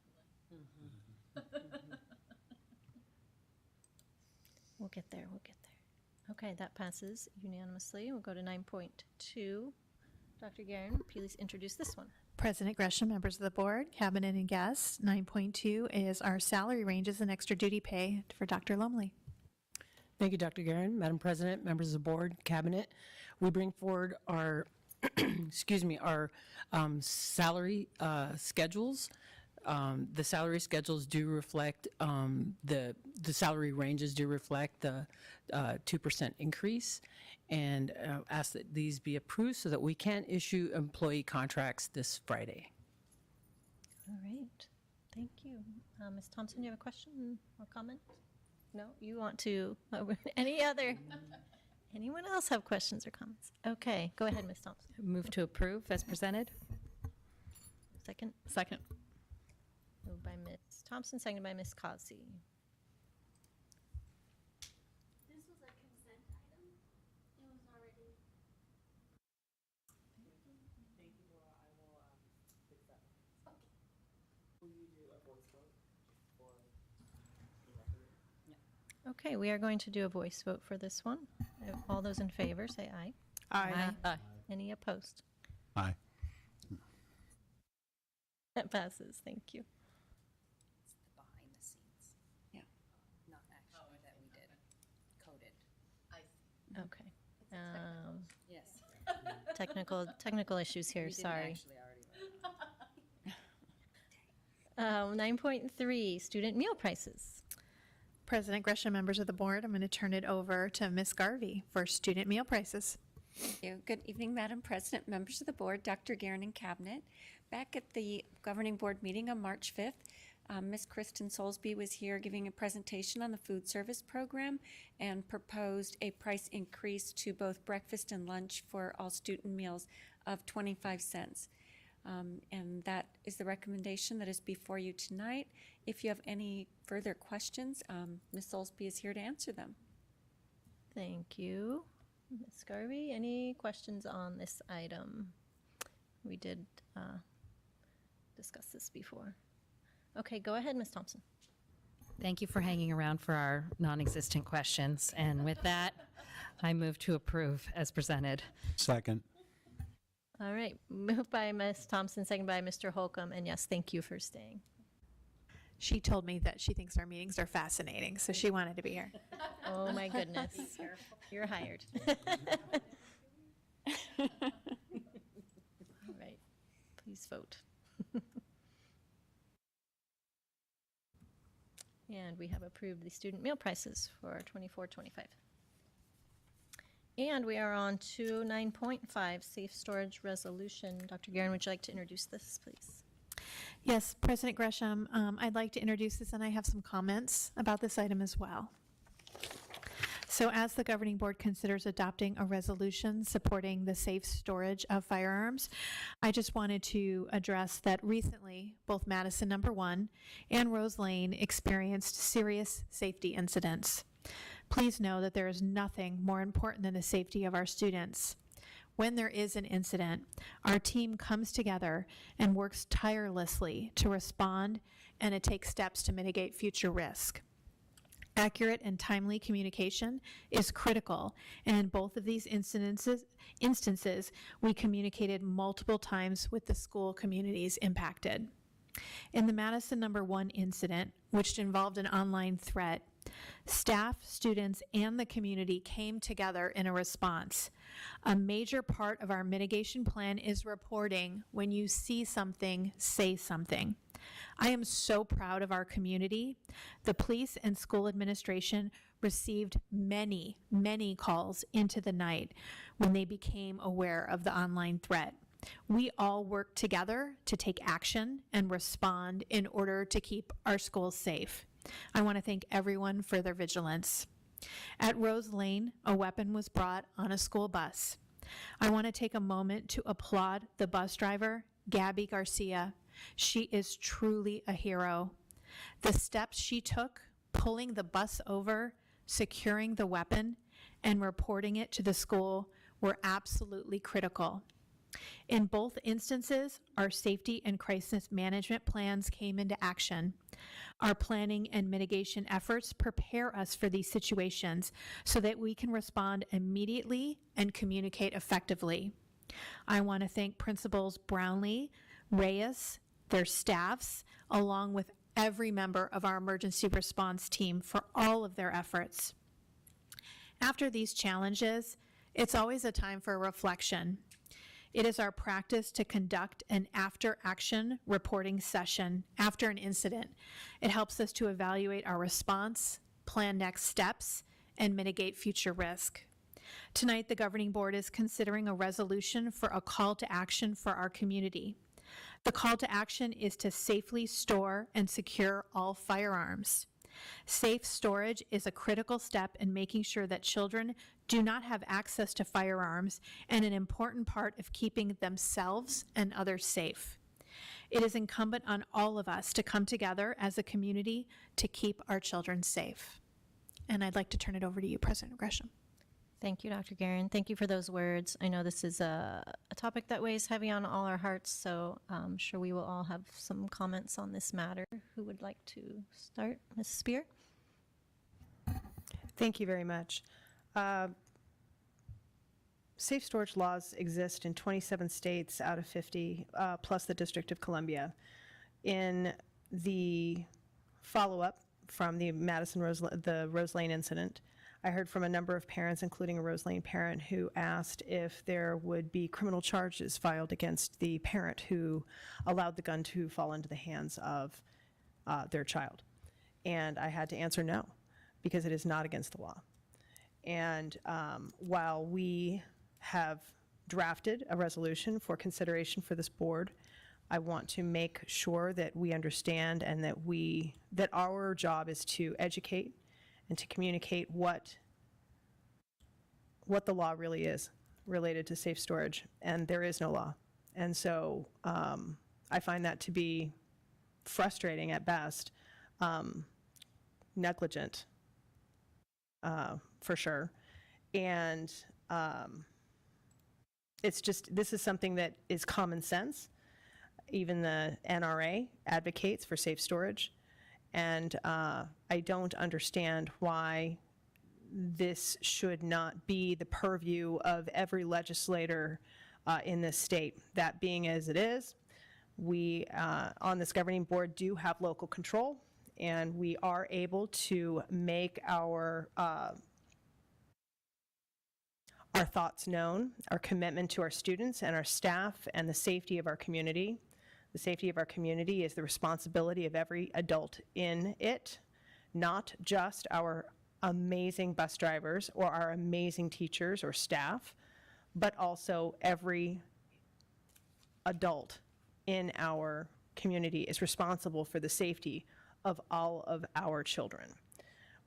We'll get there, we'll get there. Okay, that passes unanimously. We'll go to 9.2. Dr. Guerin, please introduce this one. President Gresham, members of the board, cabinet, and guests, 9.2 is our salary ranges and extra duty pay for Dr. Lomeli. Thank you, Dr. Guerin. Madam President, members of the board, cabinet. We bring forward our, excuse me, our salary schedules. The salary schedules do reflect, the salary ranges do reflect the 2% increase, and ask that these be approved so that we can issue employee contracts this Friday. All right, thank you. Ms. Thompson, do you have a question or comment? No, you want to, anyone else have questions or comments? Okay, go ahead, Ms. Thompson. Move to approve as presented. Second? Second. Moved by Ms. Thompson, seconded by Ms. Causey. This was a consent item. It was already. Thank you, Laura. I will fix that. Will you do a voice vote for the record? Okay, we are going to do a voice vote for this one. All those in favor, say aye. Aye. Any opposed? Aye. That passes, thank you. It's the behind the scenes. Yeah. Not actually that we did, coded. Okay. Yes. Technical issues here, We didn't sorry. actually already write it. 9.3, student meal prices. President Gresham, members of the board, I'm going to turn it over to Ms. Garvey for student meal prices. Thank you. Good evening, Madam President, members of the board, Dr. Guerin and Cabinet. Back at the governing board meeting on March 5th, Ms. Kristen Soulsby was here giving a presentation on the food service program and proposed a price increase to both breakfast and lunch for all student meals of 25 cents. And that is the recommendation that is before you tonight. If you have any further questions, Ms. Soulsby is here to answer them. Thank you. Ms. Garvey, any questions on this item? We did discuss this before. Okay, go ahead, Ms. Thompson. Thank you for hanging around for our non-existent questions. And with that, I move to approve as presented. Second. All right, moved by Ms. Thompson, second by Mr. Holcomb, and yes, thank you for staying. She told me that she thinks our meetings are fascinating, so she wanted to be here. Oh, my goodness. You're hired. All right, please vote. And we have approved the student meal prices for 24-25. And we are on to 9.5, safe storage resolution. Dr. Guerin, would you like to introduce this, please? Yes, President Gresham, I'd like to introduce this, and I have some comments about this item as well. So as the governing board considers adopting a resolution supporting the safe storage of firearms, I just wanted to address that recently, both Madison No. 1 and Rose Lane experienced serious safety incidents. Please know that there is nothing more important than the safety of our students. When there is an incident, our team comes together and works tirelessly to respond and to take steps to mitigate future risk. Accurate and timely communication is critical, and in both of these instances, we communicated multiple times with the school communities impacted. In the Madison No. 1 incident, which involved an online threat, staff, students, and the community came together in a response. A major part of our mitigation plan is reporting. When you see something, say something. I am so proud of our community. The police and school administration received many, many calls into the night when they became aware of the online threat. We all worked together to take action and respond in order to keep our schools safe. I want to thank everyone for their vigilance. At Rose Lane, a weapon was brought on a school bus. I want to take a moment to applaud the bus driver, Gabby Garcia. She is truly a hero. The steps she took, pulling the bus over, securing the weapon, and reporting it to the school were absolutely critical. In both instances, our safety and crisis management plans came into action. Our planning and mitigation efforts prepare us for these situations so that we can respond immediately and communicate effectively. I want to thank Principals Brownlee, Reyes, their staffs, along with every member of our emergency response team for all of their efforts. After these challenges, it's always a time for reflection. It is our practice to conduct an after-action reporting session after an incident. It helps us to evaluate our response, plan next steps, and mitigate future risk. Tonight, the governing board is considering a resolution for a call to action for our community. The call to action is to safely store and secure all firearms. Safe storage is a critical step in making sure that children do not have access to firearms and an important part of keeping themselves and others safe. It is incumbent on all of us to come together as a community to keep our children safe. And I'd like to turn it over to you, President Gresham. Thank you, Dr. Guerin. Thank you for those words. I know this is a topic that weighs heavy on all our hearts, so I'm sure we will all have some comments on this matter. Who would like to start? Ms. Spear? Thank you very much. Safe storage laws exist in 27 states out of 50, plus the District of Columbia. In the follow-up from the Rose Lane incident, I heard from a number of parents, including a Rose Lane parent, who asked if there would be criminal charges filed against the parent who allowed the gun to fall into the hands of their child. And I had to answer no, because it is not against the law. And while we have drafted a resolution for consideration for this board, I want to make sure that we understand and that our job is to educate and to communicate what the law really is related to safe storage, and there is no law. And so I find that to be frustrating at best, negligent for sure. And it's just, this is something that is common sense. Even the NRA advocates for safe storage. And I don't understand why this should not be the purview of every legislator in this state. That being as it is, we, on this governing board, do have local control, and we are able to make our thoughts known, our commitment to our students and our staff, and the safety of our community. The safety of our community is the responsibility of every adult in it, not just our amazing bus drivers or our amazing teachers or staff, but also every adult in our community is responsible for the safety of all of our children.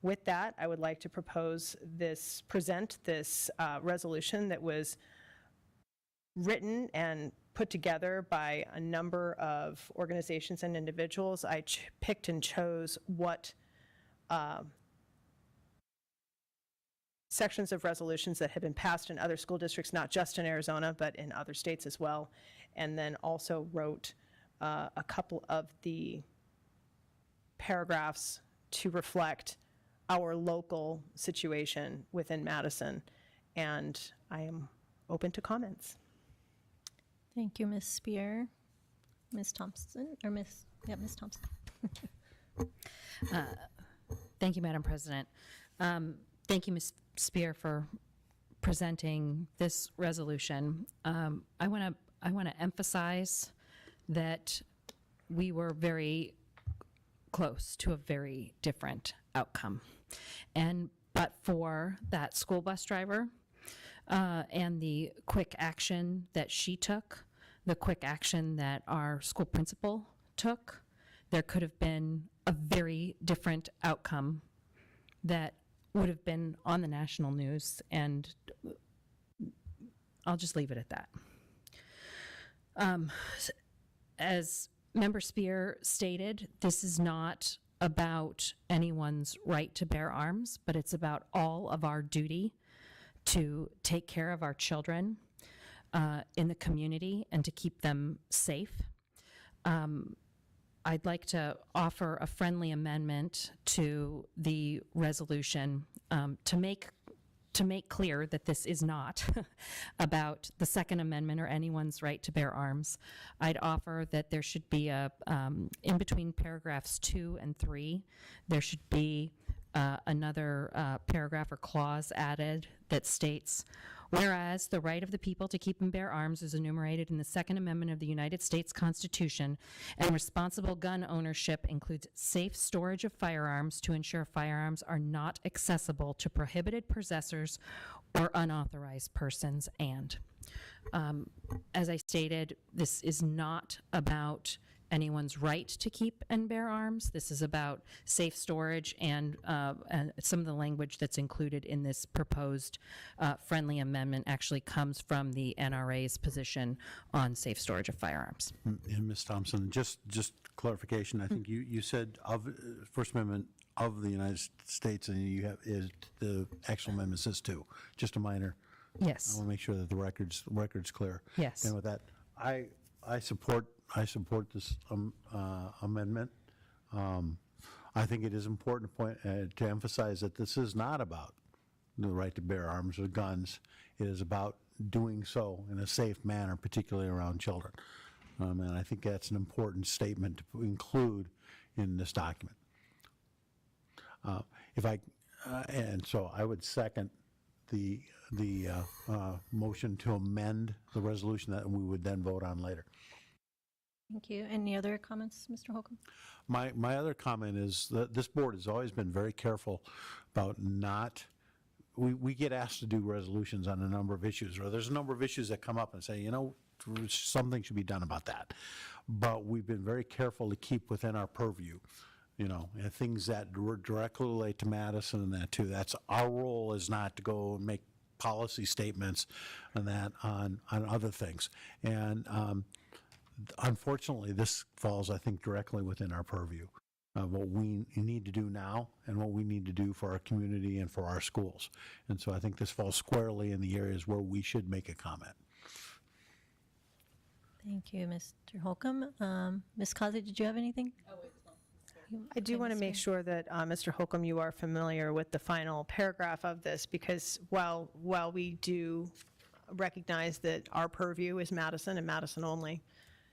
With that, I would like to present this resolution that was written and put together by a number of organizations and individuals. I picked and chose what sections of resolutions that have been passed in other school districts, not just in Arizona, but in other states as well, and then also wrote a couple of the paragraphs to reflect our local situation within Madison, and I am open to comments. Thank you, Ms. Spear. Ms. Thompson, or Ms. Thompson. Thank you, Madam President. Thank you, Ms. Spear, for presenting this resolution. I want to emphasize that we were very close to a very different outcome. But for that school bus driver and the quick action that she took, the quick action that our school principal took, there could have been a very different outcome that would have been on the national news, and I'll just leave it at that. As Member Spear stated, this is not about anyone's right to bear arms, but it's about all of our duty to take care of our children in the community and to keep them safe. I'd like to offer a friendly amendment to the resolution to make clear that this is not about the Second Amendment or anyone's right to bear arms. I'd offer that there should be in between paragraphs 2 and 3, there should be another paragraph or clause added that states, whereas the right of the people to keep and bear arms is enumerated in the Second Amendment of the United States Constitution, and responsible gun ownership includes safe storage of firearms to ensure firearms are not accessible to prohibited possessors or unauthorized persons. And as I stated, this is not about anyone's right to keep and bear arms. This is about safe storage, and some of the language that's included in this proposed friendly amendment actually comes from the NRA's position on safe storage of firearms. And Ms. Thompson, just clarification, I think you said of First Amendment of the United States, and you have the actual amendment says 2, just a minor. Yes. I want to make sure that the record's clear. Yes. And with that, I support this amendment. I think it is important to emphasize that this is not about the right to bear arms or guns. It is about doing so in a safe manner, particularly around children. And I think that's an important statement to include in this document. And so I would second the motion to amend the resolution that we would then vote on later. Thank you. Any other comments, Mr. Holcomb? My other comment is that this board has always been very careful about we get asked to do resolutions on a number of issues, or there's a number of issues that come up and say, something should be done about that. But we've been very careful to keep within our purview, and things that directly relate to Madison and that too. That's our role, is not to go and make policy statements and that on other things. And unfortunately, this falls, I think, directly within our purview of what we need to do now and what we need to do for our community and for our schools. And so I think this falls squarely in the areas where we should make a comment. Thank you, Mr. Holcomb. Ms. Causey, did you have anything? I do want to make sure that, Mr. Holcomb, you are familiar with the final paragraph of this, because while we do recognize that our purview is Madison and Madison only,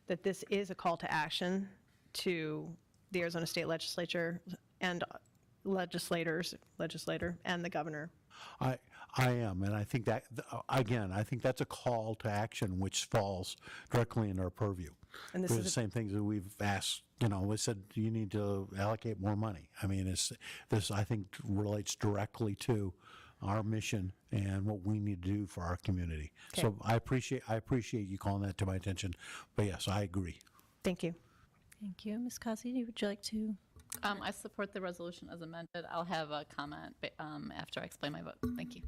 that this is a call to action to the Arizona State Legislature and legislator and the governor. I am, and I think that, again, I think that's a call to action which falls directly in our purview. And this They're is the a- same things that we've asked, we said, you need to allocate more money. I mean, this, I think, relates directly to our mission and what we need to do for our community. Okay. So I appreciate you calling that to my attention, but yes, I agree. Thank you. Thank you. Ms. Cassidy, would you like to? I support the resolution as amended. I'll have a comment after I explain my vote. Thank you.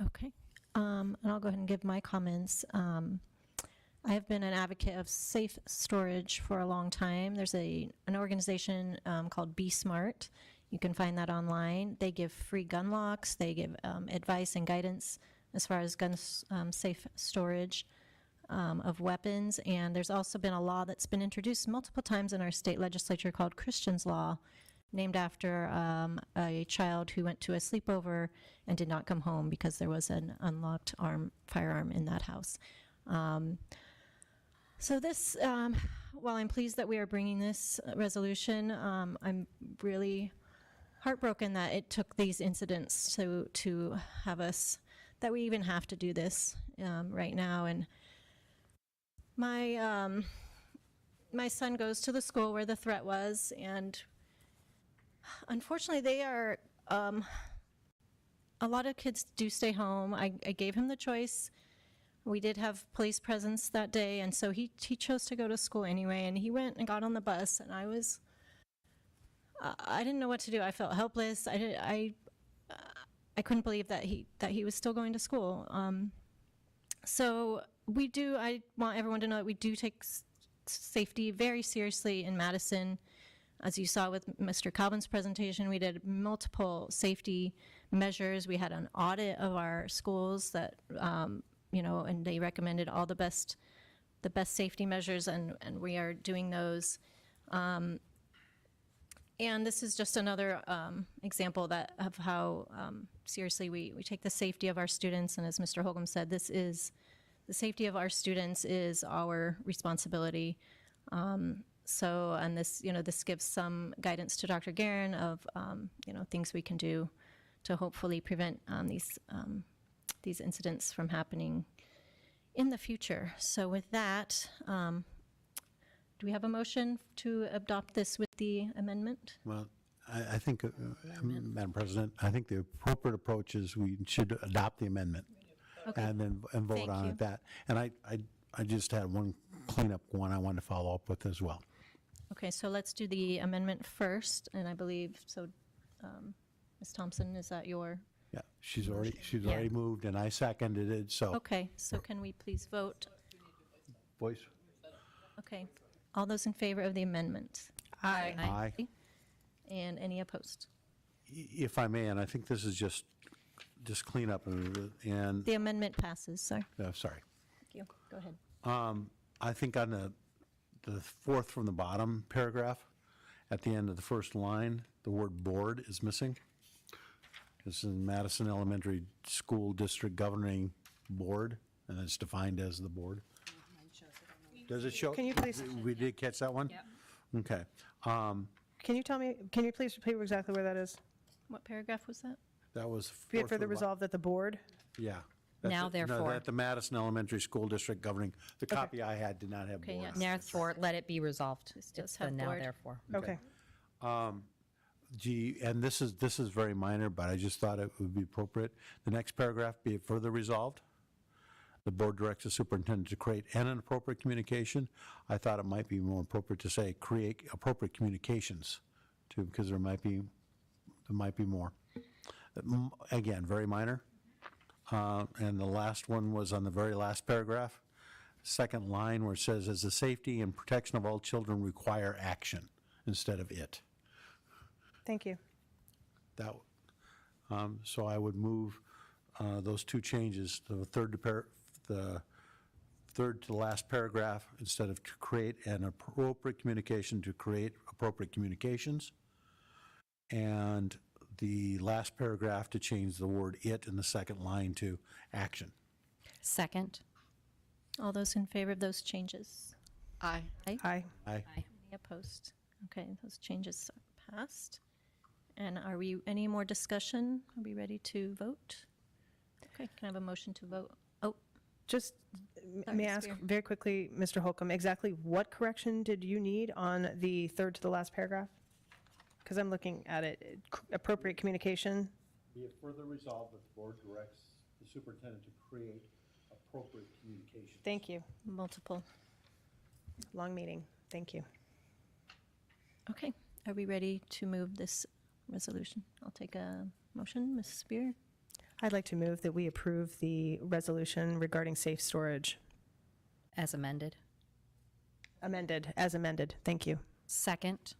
Okay. And I'll go ahead and give my comments. I have been an advocate of safe storage for a long time. There's an organization called Be Smart. You can find that online. They give free gun locks. They give advice and guidance as far as gun safe storage of weapons. And there's also been a law that's been introduced multiple times in our state legislature called Christian's Law, named after a child who went to a sleepover and did not come home because there was an unlocked firearm in that house. So this, while I'm pleased that we are bringing this resolution, I'm really heartbroken that it took these incidents to have us, that we even have to do this right now. And my son goes to the school where the threat was, and unfortunately they are, a lot of kids do stay home. I gave him the choice. We did have police presence that day, and so he chose to go to school anyway, and he went and got on the bus, and I didn't know what to do. I felt helpless. I couldn't believe that he was still going to school. So I want everyone to know that we do take safety very seriously in Madison. As you saw with Mr. Calvin's presentation, we did multiple safety measures. We had an audit of our schools that, and they recommended all the best safety measures, and we are doing those. And this is just another example of how seriously we take the safety of our students. And as Mr. Holcomb said, the safety of our students is our responsibility. And this gives some guidance to Dr. Guerin of, things we can do to hopefully prevent these incidents from happening in the future. So with that, do we have a motion to adopt this with the amendment? Well, I think, Madam President, I think the appropriate approach is we should adopt the amendment. Okay. And then vote Thank on you. it that. And I just had one cleanup one I wanted to follow up with as well. Okay, so let's do the amendment first, and I believe, Ms. Thompson, is that your? Yeah, she's already moved, and I seconded it, so. Okay, so can we please vote? Voice? Okay, all those in favor of the amendment? Aye. Aye. And any opposed? If I may, and I think this is just cleanup and, The amendment passes, sir. sorry. Thank you. Go ahead. I think on the fourth from the bottom paragraph, at the end of the first line, the word board is missing. This is Madison Elementary School District Governing Board, and it's defined as the board. Does it show? Can you please- We did catch that one? Yep. Okay. Can you please repeat exactly where that is? What paragraph was that? That was. Be it fourth further from the resolved that the board, Yeah. Now No, therefore. that the Madison Elementary School District Governing, the copy I had did not have Okay, board. yes. Therefore, let it be resolved. This does It's have the now board. therefore. okay. And this is very minor, but I just thought it would be appropriate. The next paragraph, be it further resolved, the board directs the superintendent to create an appropriate communication. I thought it might be more appropriate to say create appropriate communications too, because there might be more. Again, very minor. And the last one was on the very last paragraph, second line where it says, as the safety and protection of all children require action instead of it. Thank you. That, so I would move those two changes, the third to the last paragraph, instead of to create an appropriate communication, to create appropriate communications. And the last paragraph to change the word it in the second line to action. Second. All those in favor of those changes? Aye. Aye. Aye. Aye. Any opposed? Okay, those changes are passed. And are we, any more discussion? Are we ready to vote? Okay, can I have a motion to vote? Oh, Just, Sorry, may I Ms. ask Beer. very quickly, Mr. Holcomb, exactly what correction did you need on the third to the last paragraph? Because I'm looking at it, appropriate communication. Be it further resolved that the board directs the superintendent to create appropriate communication. Thank you. multiple. Long meeting. Thank you. Okay, are we ready to move this resolution? I'll take a motion. Ms. Spear? I'd like to move that we approve the resolution regarding safe storage. As amended. Amended, as amended. Thank you. Second.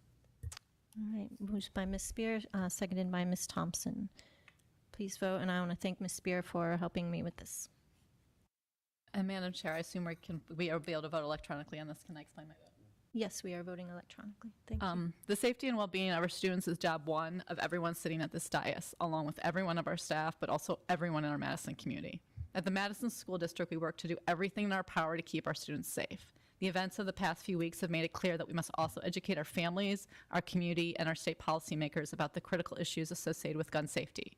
All right, moved by Ms. Spear, seconded by Ms. Thompson. Please vote, and I want to thank Ms. Spear for helping me with this. And Madam Chair, I assume we will be able to vote electronically on this. Can I explain my vote? Yes, we are voting electronically. Thank you. The safety and well-being of our students is job one of everyone sitting at this dais, along with every one of our staff, but also everyone in our Madison community. At the Madison School District, we work to do everything in our power to keep our students safe. The events of the past few weeks have made it clear that we must also educate our families, our community, and our state policymakers about the critical issues associated with gun safety.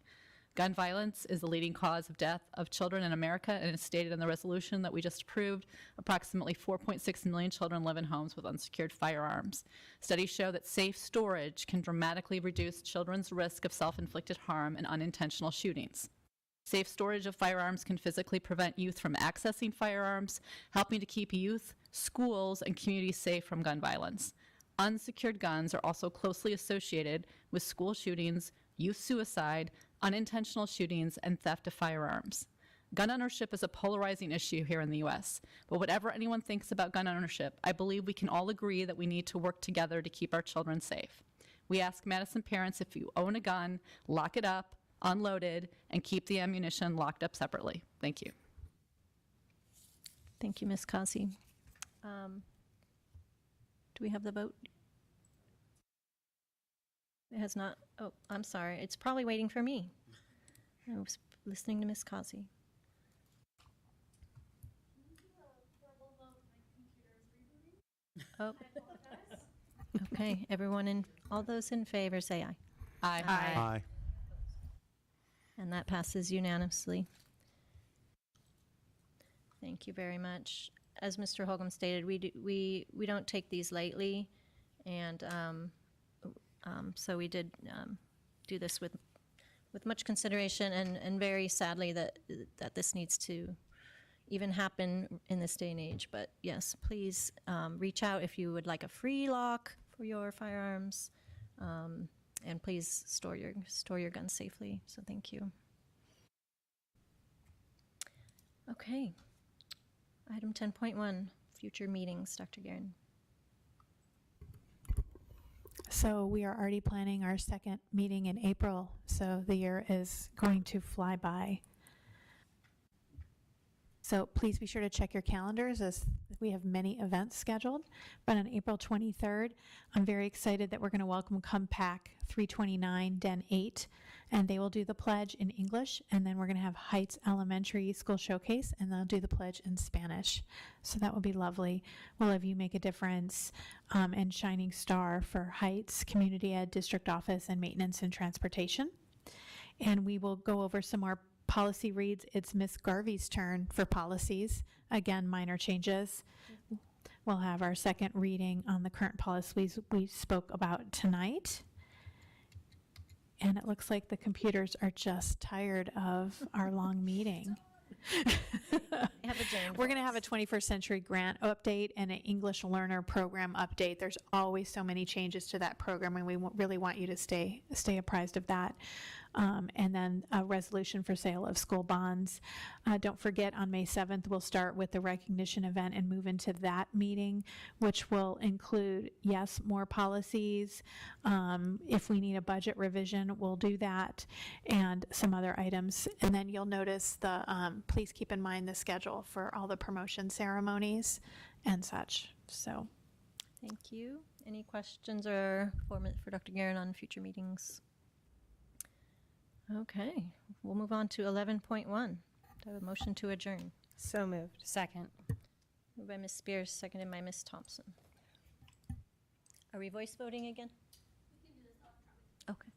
Gun violence is the leading cause of death of children in America, and it's stated in the resolution that we just approved. Approximately 4.6 million children live in homes with unsecured firearms. Studies show that safe storage can dramatically reduce children's risk of self-inflicted harm and unintentional shootings. Safe storage of firearms can physically prevent youth from accessing firearms, helping to keep youth, schools, and communities safe from gun violence. Unsecured guns are also closely associated with school shootings, youth suicide, unintentional shootings, and theft of firearms. Gun ownership is a polarizing issue here in the U.S., but whatever anyone thinks about gun ownership, I believe we can all agree that we need to work together to keep our children safe. We ask Madison parents, if you own a gun, lock it up, unload it, and keep the ammunition locked up separately. Thank you. Thank you, Ms. Kasi. Do we have the vote? It has not, oh, I'm sorry. It's probably waiting for me. I was listening to Ms. Kasi. Oh. Okay, everyone all those in favor say aye. Aye. Aye. And that passes unanimously. Thank you very much. As Mr. Holcomb stated, we don't take these lightly, and so we did do this with much consideration, and very sadly that this needs to even happen in this day and age. But yes, please reach out if you would like a free lock for your firearms, and please store your guns safely. So thank you. Okay. Item 10.1, future meetings, Dr. Guerin. So we are already planning our second meeting in April, so the year is going to fly by. So please be sure to check your calendars, as we have many events scheduled. But on April 23rd, I'm very excited that we're going to welcome Pack 329 Den 8, and they will do the pledge in English, and then we're going to have Heights Elementary School Showcase, and they'll do the pledge in Spanish. So that will be lovely. Will have You Make a Difference, and Shining Star for Heights, Community Ed, District Office, and Maintenance and Transportation. And we will go over some more policy reads. It's Miss Garvey's turn for policies. Again, minor changes. We'll have our second reading on the current policies we spoke about tonight. And it looks like the computers are just tired of our long meeting. We're going to have a 21st Century Grant update and an English Learner Program update. There's always so many changes to that program, and we really want you to stay apprised of that. And then a resolution for sale of school bonds. Don't forget, on May 7th, we'll start with the recognition event and move into that meeting, which will include, yes, more policies. If we need a budget revision, we'll do that, and some other items. And then you'll notice please keep in mind the schedule for all the promotion ceremonies and such. So, thank you. Any questions or for Dr. Guerin on future meetings? Okay, we'll move on to 11.1. Do I have a motion to adjourn? So moved. Second. Moved by Ms. Spears, seconded by Ms. Thompson. Are we voice voting again? Okay.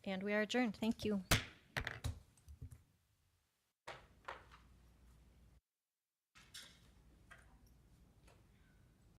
And we are adjourned. Thank you.